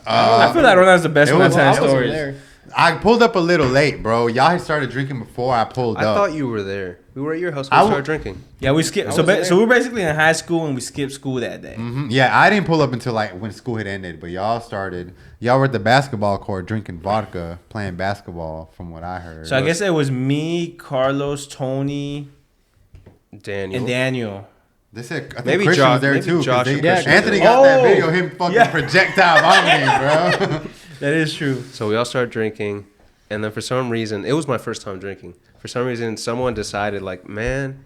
Speaker 1: I feel like Ronald's the best
Speaker 2: it
Speaker 1: one at
Speaker 2: was-
Speaker 1: telling
Speaker 4: I wasn't
Speaker 1: stories.
Speaker 4: there.
Speaker 2: I pulled up a little late, bro. Y'all had started drinking before I pulled
Speaker 3: I
Speaker 2: up.
Speaker 3: thought you were there. We were at your house. We
Speaker 2: I w-
Speaker 3: started drinking.
Speaker 1: Yeah, we skipped.
Speaker 4: I
Speaker 1: So,
Speaker 4: wasn't
Speaker 1: so
Speaker 4: there.
Speaker 1: we were basically in high school and we skipped school that day.
Speaker 2: Yeah, I didn't pull up until like when school had ended, but y'all started. Y'all were at the basketball court drinking vodka, playing basketball, from what I heard.
Speaker 1: So I guess it was me, Carlos, Tony,
Speaker 3: Daniel.
Speaker 1: and Daniel.
Speaker 2: They said I think
Speaker 3: Maybe
Speaker 2: Christian
Speaker 3: Josh-
Speaker 2: was there
Speaker 3: maybe
Speaker 2: too. 'cause
Speaker 3: Josh
Speaker 2: they-
Speaker 3: and Christian.
Speaker 2: Anthony got that
Speaker 1: Oh,
Speaker 2: video of him fucking
Speaker 1: yeah.
Speaker 2: projectile vomiting, bro.
Speaker 1: That is true.
Speaker 3: So we all started drinking, and then for some reason, it was my first time drinking. For some reason, someone decided, like, man,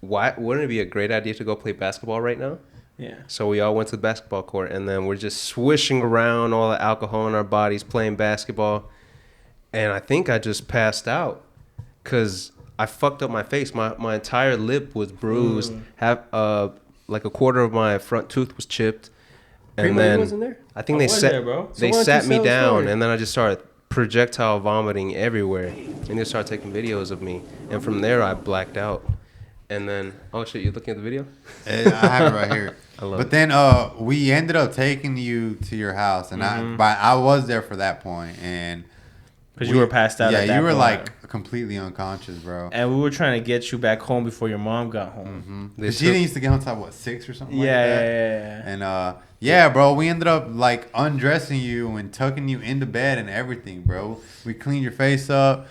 Speaker 3: why wouldn't it be a great idea to go play basketball right now?
Speaker 1: Yeah.
Speaker 3: So we all went to the basketball court, and then we're just swishing around all the alcohol in our bodies, playing basketball. And I think I just passed out because I fucked up my face. My entire lip was bruised. Like a quarter of my front tooth was chipped. And
Speaker 4: Primo, you
Speaker 3: then
Speaker 4: wasn't there?
Speaker 3: I think
Speaker 1: I
Speaker 3: they
Speaker 1: was
Speaker 3: sat
Speaker 1: there, bro.
Speaker 3: they
Speaker 4: So why don't
Speaker 3: sat
Speaker 4: you
Speaker 3: me
Speaker 4: tell the
Speaker 3: down,
Speaker 4: story?
Speaker 3: and then I just started projectile vomiting everywhere, and they started taking videos of me. And from there, I blacked out. And then, oh shit, you looking at the video?
Speaker 2: I have it right here.
Speaker 3: I love
Speaker 2: But
Speaker 3: it.
Speaker 2: then we ended up taking you to your house, and I was there for that point, and
Speaker 1: Because you were passed out.
Speaker 2: Yeah,
Speaker 1: at that
Speaker 2: you were
Speaker 1: point.
Speaker 2: like completely unconscious, bro.
Speaker 1: And we were trying to get you back home before your mom got home.
Speaker 3: They
Speaker 2: She
Speaker 3: took-
Speaker 2: didn't used to get home until what 6 or something.
Speaker 1: Yeah,
Speaker 2: like
Speaker 1: yeah,
Speaker 2: that.
Speaker 1: yeah.
Speaker 2: And yeah, bro, we ended up like undressing you and tucking you into bed and everything, bro. We cleaned your face up,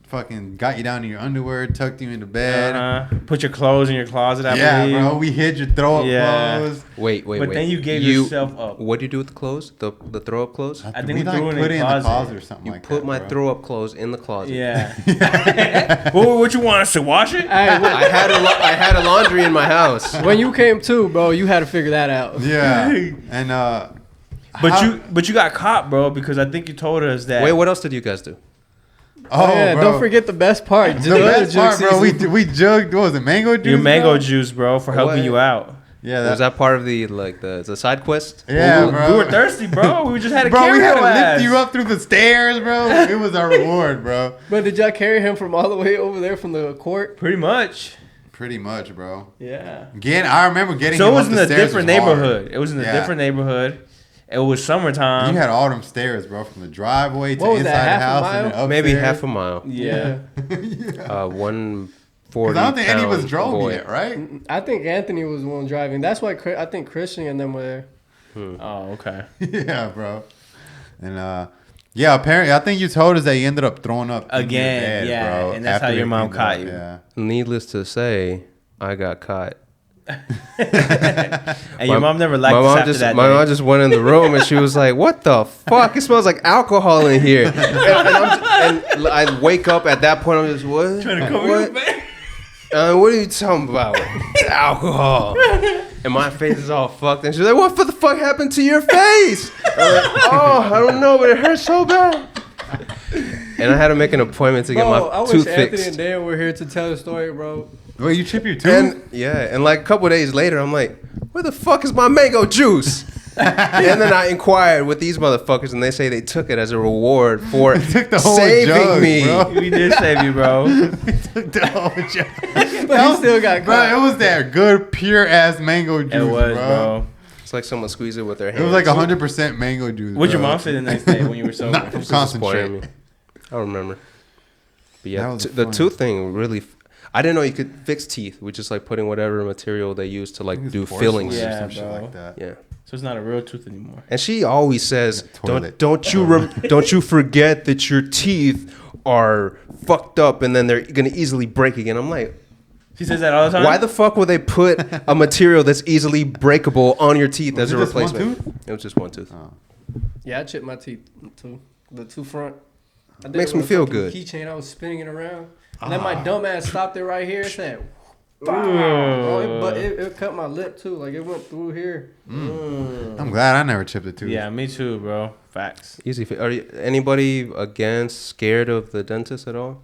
Speaker 2: fucking got you down in your underwear, tucked you into bed.
Speaker 1: Put your clothes in your closet, I
Speaker 2: Yeah,
Speaker 1: believe.
Speaker 2: bro, we hid your throw up
Speaker 1: Yeah.
Speaker 2: clothes.
Speaker 3: Wait.
Speaker 1: But then you gave yourself up.
Speaker 3: What do you do with the clothes? The throw up clothes?
Speaker 1: I think
Speaker 2: we
Speaker 1: we
Speaker 2: like
Speaker 1: threw it in
Speaker 2: put
Speaker 1: the
Speaker 2: it in the
Speaker 1: closet.
Speaker 2: closet or something
Speaker 3: You
Speaker 2: like
Speaker 3: put
Speaker 2: that.
Speaker 3: my
Speaker 2: bro.
Speaker 3: throw up clothes in the closet.
Speaker 1: Yeah. what you want us to wash it?
Speaker 4: Hey,
Speaker 3: I had a laundry in my house.
Speaker 4: when you came to, bro, you had to figure that out.
Speaker 2: Yeah, and
Speaker 1: But you got caught, bro, because I think you told us that.
Speaker 3: Wait, what else did you guys do?
Speaker 2: Oh,
Speaker 4: yeah,
Speaker 2: bro.
Speaker 4: don't forget the best part.
Speaker 2: The best part, bro. We jugged. What was it? Mango juice.
Speaker 1: Your mango
Speaker 2: bro?
Speaker 1: juice, bro, for helping
Speaker 3: What?
Speaker 1: you out.
Speaker 2: Yeah,
Speaker 3: Was that part of the side quest?
Speaker 2: Yeah, bro.
Speaker 1: We were thirsty, bro. We just had to
Speaker 2: Bro,
Speaker 1: carry
Speaker 2: we had
Speaker 1: your
Speaker 2: to lift
Speaker 1: ass.
Speaker 2: you up through the stairs, bro. It was our reward, bro.
Speaker 4: But did y'all carry him from all the way over there from the court?
Speaker 1: Pretty much.
Speaker 2: Pretty much, bro.
Speaker 1: Yeah.
Speaker 2: Again, I remember getting.
Speaker 1: So
Speaker 2: him
Speaker 1: it was
Speaker 2: up
Speaker 1: in
Speaker 2: the
Speaker 1: a
Speaker 2: stairs
Speaker 1: different
Speaker 2: was hard.
Speaker 1: neighborhood. It was in a different neighborhood. It was summertime.
Speaker 2: You had all them stairs, bro, from the driveway to
Speaker 4: What was
Speaker 2: inside
Speaker 4: that,
Speaker 2: the
Speaker 4: half a
Speaker 2: house and
Speaker 4: mile?
Speaker 2: then
Speaker 3: Maybe
Speaker 2: upstairs.
Speaker 3: half a mile.
Speaker 1: Yeah.
Speaker 3: 140.
Speaker 2: Because I don't think any of us
Speaker 3: pound
Speaker 2: drove
Speaker 3: boy.
Speaker 2: yet, right?
Speaker 4: I think Anthony was the one driving. That's why I think Christian and them were there.
Speaker 1: Oh, okay.
Speaker 2: Yeah, bro. And yeah, apparently, I think you told us that you ended up throwing up in your
Speaker 1: Again,
Speaker 2: bed,
Speaker 1: yeah,
Speaker 2: bro,
Speaker 1: and that's how
Speaker 2: after
Speaker 1: your
Speaker 2: it
Speaker 1: mom
Speaker 2: ended
Speaker 1: caught
Speaker 2: up,
Speaker 1: you.
Speaker 2: Yeah.
Speaker 3: Needless to say, I got caught.
Speaker 1: And your mom never liked us after that.
Speaker 3: My
Speaker 1: day.
Speaker 3: mom just went in the room and she was like, "What the fuck? It smells like alcohol in here." And I wake up at that point. I'm just what?
Speaker 1: Trying to cover
Speaker 3: What?
Speaker 1: your face.
Speaker 3: What are you talking about? Alcohol. And my face is all fucked. And she's like, "What the fuck happened to your face?" I'm like, "Oh, I don't know, but it hurts so bad." And I had to make an appointment to get
Speaker 4: Bro, I
Speaker 3: my
Speaker 4: wish
Speaker 3: tooth
Speaker 4: Anthony
Speaker 3: fixed.
Speaker 4: and Dan were here to tell the story, bro.
Speaker 2: Wait, you chip your tooth?
Speaker 3: And yeah, and like a couple of days later, I'm like, "Where the fuck is my mango juice?" And then I inquired with these motherfuckers, and they say they took it as a reward for
Speaker 2: took the whole
Speaker 3: saving
Speaker 2: jug,
Speaker 3: me.
Speaker 2: bro.
Speaker 1: We did save you, bro.
Speaker 2: took the whole jug.
Speaker 4: But he still got
Speaker 2: Bro,
Speaker 4: caught.
Speaker 2: it was that good, pure ass mango juice,
Speaker 1: It was, bro.
Speaker 3: It's like someone squeezed it with their
Speaker 2: It
Speaker 3: hands.
Speaker 2: was like 100% mango juice.
Speaker 1: What'd your
Speaker 2: bro.
Speaker 1: mom say the next day when you were sober?
Speaker 2: Not from concentrate.
Speaker 3: me. I don't remember. But yeah,
Speaker 2: That was
Speaker 3: the
Speaker 2: fun.
Speaker 3: tooth thing really. I didn't know you could fix teeth with just like putting whatever material they use to
Speaker 2: I
Speaker 3: like
Speaker 2: think it's
Speaker 3: do
Speaker 2: porcelain
Speaker 3: fillings.
Speaker 2: or
Speaker 1: Yeah,
Speaker 2: some shit
Speaker 1: bro.
Speaker 2: like that.
Speaker 3: Yeah.
Speaker 1: So it's not a real tooth anymore.
Speaker 3: And she always says,
Speaker 2: toilet.
Speaker 3: "Don't you forget that your teeth are fucked up and then they're gonna easily break again." I'm like,
Speaker 1: She says that all the time.
Speaker 3: why the fuck would they put a material that's easily breakable on your teeth
Speaker 2: Was
Speaker 3: as
Speaker 2: it
Speaker 3: a
Speaker 2: just one
Speaker 3: replacement?
Speaker 2: tooth?
Speaker 3: It was just one tooth.
Speaker 2: Oh.
Speaker 4: Yeah, I chipped my teeth too. The two front. I did
Speaker 3: Makes
Speaker 4: it
Speaker 3: me
Speaker 4: with a
Speaker 3: feel
Speaker 4: fucking
Speaker 3: good.
Speaker 4: Keychain, I was spinning it around. And then my dumb ass stopped it right here. It said, bro, but it cut my lip too. Like it went through here.
Speaker 2: I'm glad I never chipped a tooth.
Speaker 1: Yeah, me too, bro. Facts.
Speaker 3: Easy. Are you, anybody scared of the dentist at all?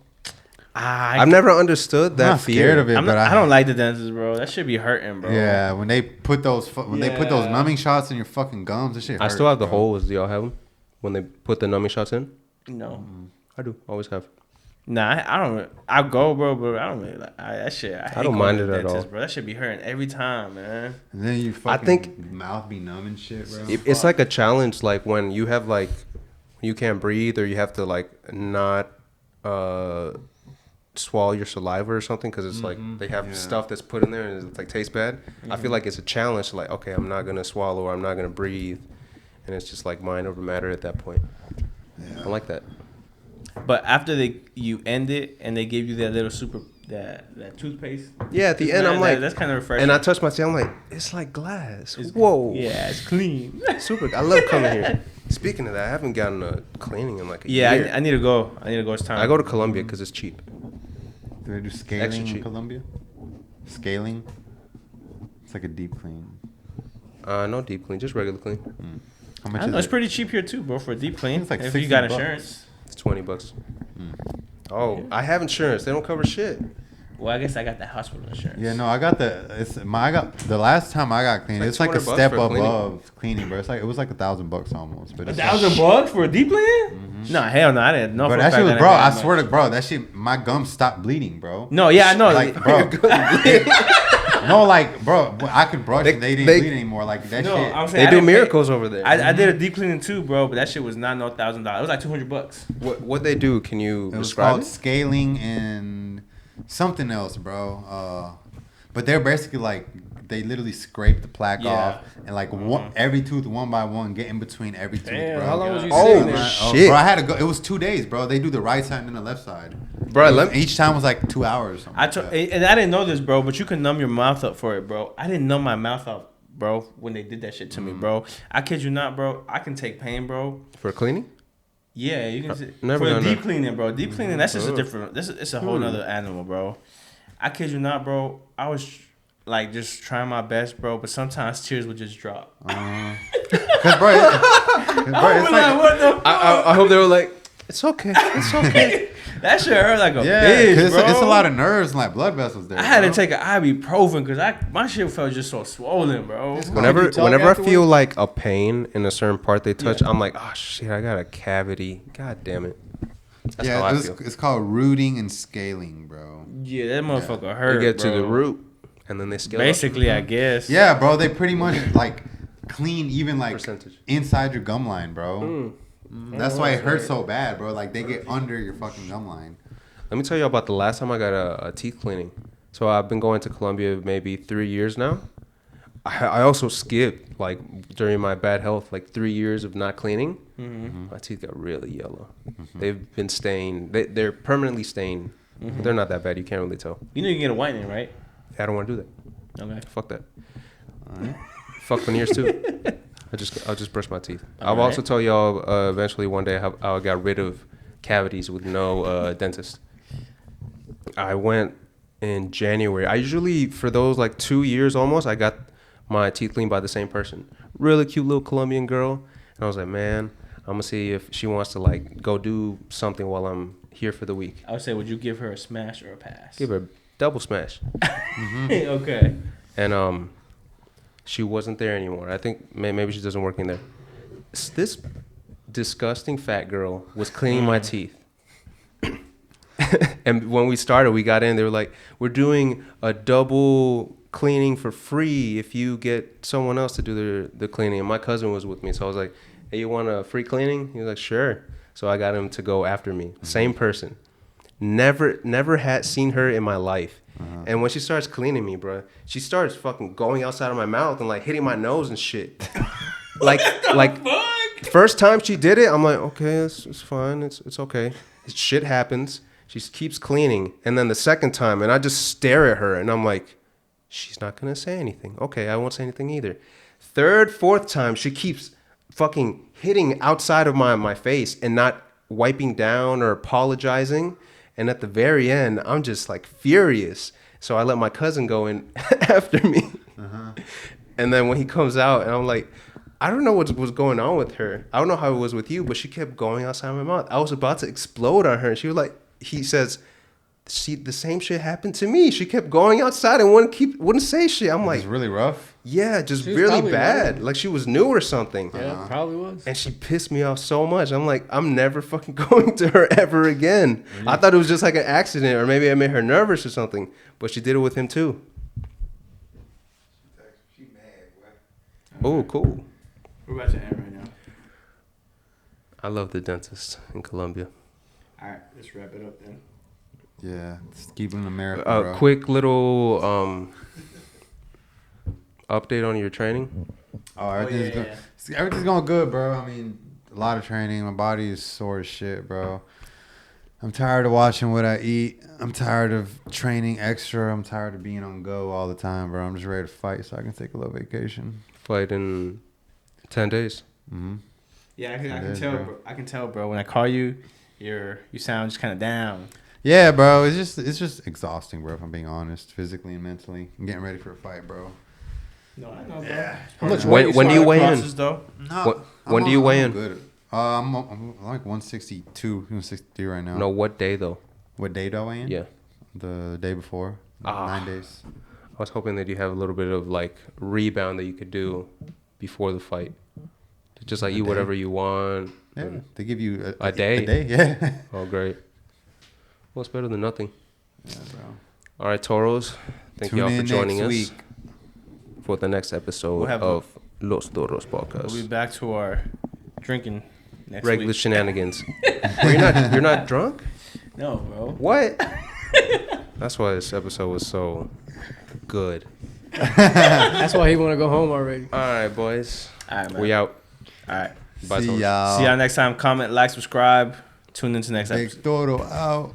Speaker 1: I've
Speaker 3: I've never understood
Speaker 2: I'm
Speaker 3: that
Speaker 2: not
Speaker 3: fear.
Speaker 2: scared of it,
Speaker 1: I'm
Speaker 2: but
Speaker 1: not, I don't like the dentist, bro. That should be hurting, bro.
Speaker 2: Yeah, when they put those they put those
Speaker 1: Yeah.
Speaker 2: numbing shots in your fucking gums, that shit
Speaker 3: I
Speaker 2: hurts,
Speaker 3: still have the
Speaker 2: bro.
Speaker 3: holes. Do y'all have them when they put the numbing shots in?
Speaker 1: No.
Speaker 3: I do. Always have.
Speaker 1: Nah, I don't. I go, bro, but I don't really like that shit. I hate
Speaker 3: don't
Speaker 1: going
Speaker 3: mind
Speaker 1: to
Speaker 3: it
Speaker 1: the
Speaker 3: at all.
Speaker 1: dentist, bro. That should be hurting every time, man.
Speaker 2: And then you fucking
Speaker 3: think-
Speaker 2: mouth be numb and shit, bro.
Speaker 3: It's like a challenge, like when you have like you can't breathe or you have to like not swallow your saliva or something because it's like they have stuff that's put in there and it's like tastes bad. I feel like it's a challenge to like, okay, I'm not gonna swallow or I'm not gonna breathe, and it's just like mind over matter at that point. I like that.
Speaker 1: But after you end it and they give you that little that toothpaste.
Speaker 3: Yeah, at the end I'm like,
Speaker 1: that's kind of refreshing.
Speaker 3: and I touch my teeth. I'm like, it's like glass. Whoa.
Speaker 1: Yeah, it's clean.
Speaker 3: Super. I love coming here. Speaking of that, I haven't gotten a cleaning in like a
Speaker 1: Yeah,
Speaker 3: year.
Speaker 1: I need to go. It's time.
Speaker 3: I go to Colombia because it's cheap.
Speaker 2: Do they do scaling
Speaker 3: Extra
Speaker 2: in
Speaker 3: cheap.
Speaker 2: Colombia? Scaling? It's like a deep clean.
Speaker 3: No deep clean, just regular clean.
Speaker 2: How
Speaker 1: I
Speaker 2: much
Speaker 1: don't
Speaker 2: is
Speaker 1: know, it's
Speaker 2: it?
Speaker 1: pretty cheap here too, bro, for a deep clean.
Speaker 2: It's like
Speaker 1: if you got
Speaker 2: $60.
Speaker 1: insurance.
Speaker 3: It's $20. Oh, I have insurance. They don't cover shit.
Speaker 1: Well, I guess I got that hospital insurance.
Speaker 2: Yeah, no, I got the last time I got cleaned.
Speaker 3: It's
Speaker 2: It's
Speaker 3: like
Speaker 2: like a
Speaker 3: $200
Speaker 2: step
Speaker 3: for cleaning.
Speaker 2: above cleaning, bro. It was like $1,000 almost. But it's
Speaker 1: $1,000 for a deep clean? No, hell no, I didn't know.
Speaker 2: But
Speaker 1: for a
Speaker 2: that
Speaker 1: fact
Speaker 2: shit was,
Speaker 1: I
Speaker 2: bro.
Speaker 1: didn't
Speaker 2: I
Speaker 1: pay that
Speaker 2: swear
Speaker 1: much.
Speaker 2: to, bro, that shit, my gums stopped bleeding, bro.
Speaker 1: No, yeah, I know.
Speaker 2: Like, bro, no, like, bro, I could brush and they didn't
Speaker 3: they-
Speaker 2: bleed anymore. Like that
Speaker 1: No,
Speaker 2: shit.
Speaker 1: I'm saying
Speaker 3: They
Speaker 1: I
Speaker 3: do
Speaker 1: didn't pay-
Speaker 3: miracles over there.
Speaker 1: I did a deep cleaning too, bro, but that shit was not no $1,000. It was like $200.
Speaker 3: What they do? Can you
Speaker 2: It was
Speaker 3: describe
Speaker 2: called
Speaker 3: it?
Speaker 2: scaling and something else, bro. But they're basically like they literally scrape the plaque
Speaker 1: Yeah.
Speaker 2: off and like every tooth one by one get in between every tooth,
Speaker 4: Damn,
Speaker 2: bro.
Speaker 4: how long was you
Speaker 3: Oh,
Speaker 4: sitting there?
Speaker 3: shit.
Speaker 2: Bro, I had to go. It was 2 days, bro. They do the right side and then the left side.
Speaker 3: Bro,
Speaker 2: It was-
Speaker 3: let me-
Speaker 2: each time was like 2 hours. Or something
Speaker 1: I
Speaker 2: like
Speaker 1: told,
Speaker 2: that.
Speaker 1: and I didn't know this, bro, but you can numb your mouth up for it, bro. I didn't numb my mouth up, bro, when they did that shit to me, bro. I kid you not, bro. I can take pain, bro.
Speaker 3: For cleaning?
Speaker 1: Yeah, you can.
Speaker 3: never
Speaker 1: For the
Speaker 3: done
Speaker 1: deep
Speaker 3: that.
Speaker 1: cleaning, bro. Deep cleaning, that's just a different. It's a whole nother animal, bro. I kid you not, bro. I was like just trying my best, bro, but sometimes tears would just drop.
Speaker 2: Cause bro, it's like,
Speaker 1: what the?
Speaker 3: I hope they were like, it's okay. It's okay.
Speaker 1: That shit hurt like a
Speaker 2: yeah,
Speaker 1: bitch,
Speaker 2: cause
Speaker 1: bro.
Speaker 2: it's a lot of nerves and like blood vessels there.
Speaker 1: I had to
Speaker 2: bro.
Speaker 1: take an ibuprofen because my shit felt just so swollen, bro.
Speaker 3: Whenever
Speaker 4: you talk
Speaker 3: whenever I feel
Speaker 4: afterwards?
Speaker 3: like a pain in a certain part they touch, I'm like, oh shit, I got a cavity. God damn it. That's how I feel.
Speaker 2: It's called rooting and scaling, bro.
Speaker 1: Yeah, that motherfucker
Speaker 3: They
Speaker 1: hurt.
Speaker 3: get to
Speaker 1: bro.
Speaker 3: the root and then they scale up.
Speaker 1: Basically, I guess.
Speaker 2: Yeah, bro. They pretty much like clean even like
Speaker 3: Percentage.
Speaker 2: inside your gum line, bro. That's why it hurts
Speaker 4: right.
Speaker 2: so bad, bro. Like they get under your fucking gum line.
Speaker 3: Let me tell you about the last time I got a teeth cleaning. So I've been going to Colombia maybe 3 years now. I also skipped like during my bad health, like 3 years of not cleaning. My teeth got really yellow. They've been stained. They're permanently stained. They're not that bad. You can't really tell.
Speaker 1: You know you can get a whitening, right?
Speaker 3: I don't want to do that.
Speaker 1: Okay.
Speaker 3: Fuck that.
Speaker 2: All right.
Speaker 3: Fuck veneers too. I'll just brush my teeth. I'll
Speaker 1: Alright.
Speaker 3: also tell y'all eventually one day how I got rid of cavities with no dentist. I went in January. I usually, for those like 2 years almost, I got my teeth cleaned by the same person. Really cute little Colombian girl. And I was like, man, I'm going to see if she wants to like go do something while I'm here for the week.
Speaker 1: I would say, would you give her a smash or a pass?
Speaker 3: Give her a double smash.
Speaker 1: Okay.
Speaker 3: And she wasn't there anymore. I think maybe she doesn't work in there. This disgusting fat girl was cleaning my teeth. And when we started, we got in, they were like, we're doing a double cleaning for free if you get someone else to do the cleaning. And my cousin was with me, so I was like, hey, you want a free cleaning? He was like, sure. So I got him to go after me. Same person. Never had seen her in my life. And when she starts cleaning me, bro, she starts fucking going outside of my mouth and like hitting my nose and shit. like first time she did it, I'm like, okay, it's fine, it's okay. Shit happens. She keeps cleaning, and then the second time, and I just stare at her, and I'm like, she's not gonna say anything. Okay, I won't say anything either. Third, fourth time, she keeps fucking hitting outside of my face and not wiping down or apologizing. And at the very end, I'm just like furious. So I let my cousin go in after me. And then when he comes out, and I'm like, I don't know what was going on with her. I don't know how it was with you, but she kept going outside my mouth. I was about to explode on her. And she was like, he says, see, the same shit happened to me. She kept going outside and wouldn't say shit. I'm like,
Speaker 2: It's really rough.
Speaker 3: yeah, just
Speaker 4: She was
Speaker 3: really
Speaker 4: probably
Speaker 3: bad.
Speaker 4: right.
Speaker 3: Like she was new or something.
Speaker 4: Yeah, probably was.
Speaker 3: And she pissed me off so much. I'm like, I'm never fucking going to her ever again. I thought it was just like an accident, or maybe I made her nervous or something. But she did it with him too.
Speaker 6: She mad, boy.
Speaker 3: Oh, cool.
Speaker 1: We're about to end right now.
Speaker 3: I love the dentist in Colombia.
Speaker 1: All right, let's wrap it up then.
Speaker 2: Yeah, just keep it in America,
Speaker 3: A
Speaker 2: bro.
Speaker 3: quick little update on your training.
Speaker 2: Oh, everything's
Speaker 1: yeah,
Speaker 2: good. Everything's going good, bro. I mean, a lot of training. My body is sore as shit, bro. I'm tired of watching what I eat. I'm tired of training extra. I'm tired of being on go all the time, bro. I'm just ready to fight so I can take a little vacation.
Speaker 3: Fight in 10 days.
Speaker 2: Mm-hmm.
Speaker 1: Yeah, I
Speaker 2: It
Speaker 1: can
Speaker 2: is,
Speaker 1: tell,
Speaker 2: bro.
Speaker 1: bro. I can tell, bro. When I call you, you sound just kind of down.
Speaker 2: Yeah, bro. It's just exhausting, bro. If I'm being honest, physically and mentally. I'm getting ready for a fight, bro.
Speaker 1: No, I know, bro.
Speaker 2: Yeah.
Speaker 4: How much
Speaker 3: When-
Speaker 4: weight
Speaker 3: when do you weigh in?
Speaker 1: Crosses, though?
Speaker 2: No.
Speaker 3: When do you weigh in?
Speaker 2: Good. I'm like 162, 163 right now.
Speaker 3: No, what day though?
Speaker 2: What day do I weigh in?
Speaker 3: Yeah.
Speaker 2: The day before. 9 days.
Speaker 3: I was hoping that you have a little bit of like rebound that you could do before the fight. Just like
Speaker 2: A
Speaker 3: eat
Speaker 2: day?
Speaker 3: whatever you want.
Speaker 2: Yeah. They give you
Speaker 3: A day?
Speaker 2: A day, yeah.
Speaker 3: Oh, great. Well, it's better than nothing.
Speaker 2: Yeah, bro.
Speaker 3: All right, Toros. Thank
Speaker 2: Tune
Speaker 3: y'all for
Speaker 2: in
Speaker 3: joining
Speaker 2: next
Speaker 3: us
Speaker 2: week.
Speaker 3: for the next episode
Speaker 1: We'll have
Speaker 3: of Los Toros
Speaker 1: We'll be
Speaker 3: podcast.
Speaker 1: back to our drinking next
Speaker 3: Regular
Speaker 1: week.
Speaker 3: shenanigans. Well, you're not drunk?
Speaker 1: No, bro.
Speaker 3: What? That's why this episode was so good.
Speaker 4: That's why he want to go home already.
Speaker 3: All right, boys.
Speaker 1: All right, man.
Speaker 3: We out.
Speaker 1: All right.
Speaker 3: Bye,
Speaker 2: See
Speaker 3: Toros.
Speaker 2: y'all.
Speaker 1: See y'all next time. Comment, like, subscribe. Tune into the next episode.
Speaker 2: Big Toro out.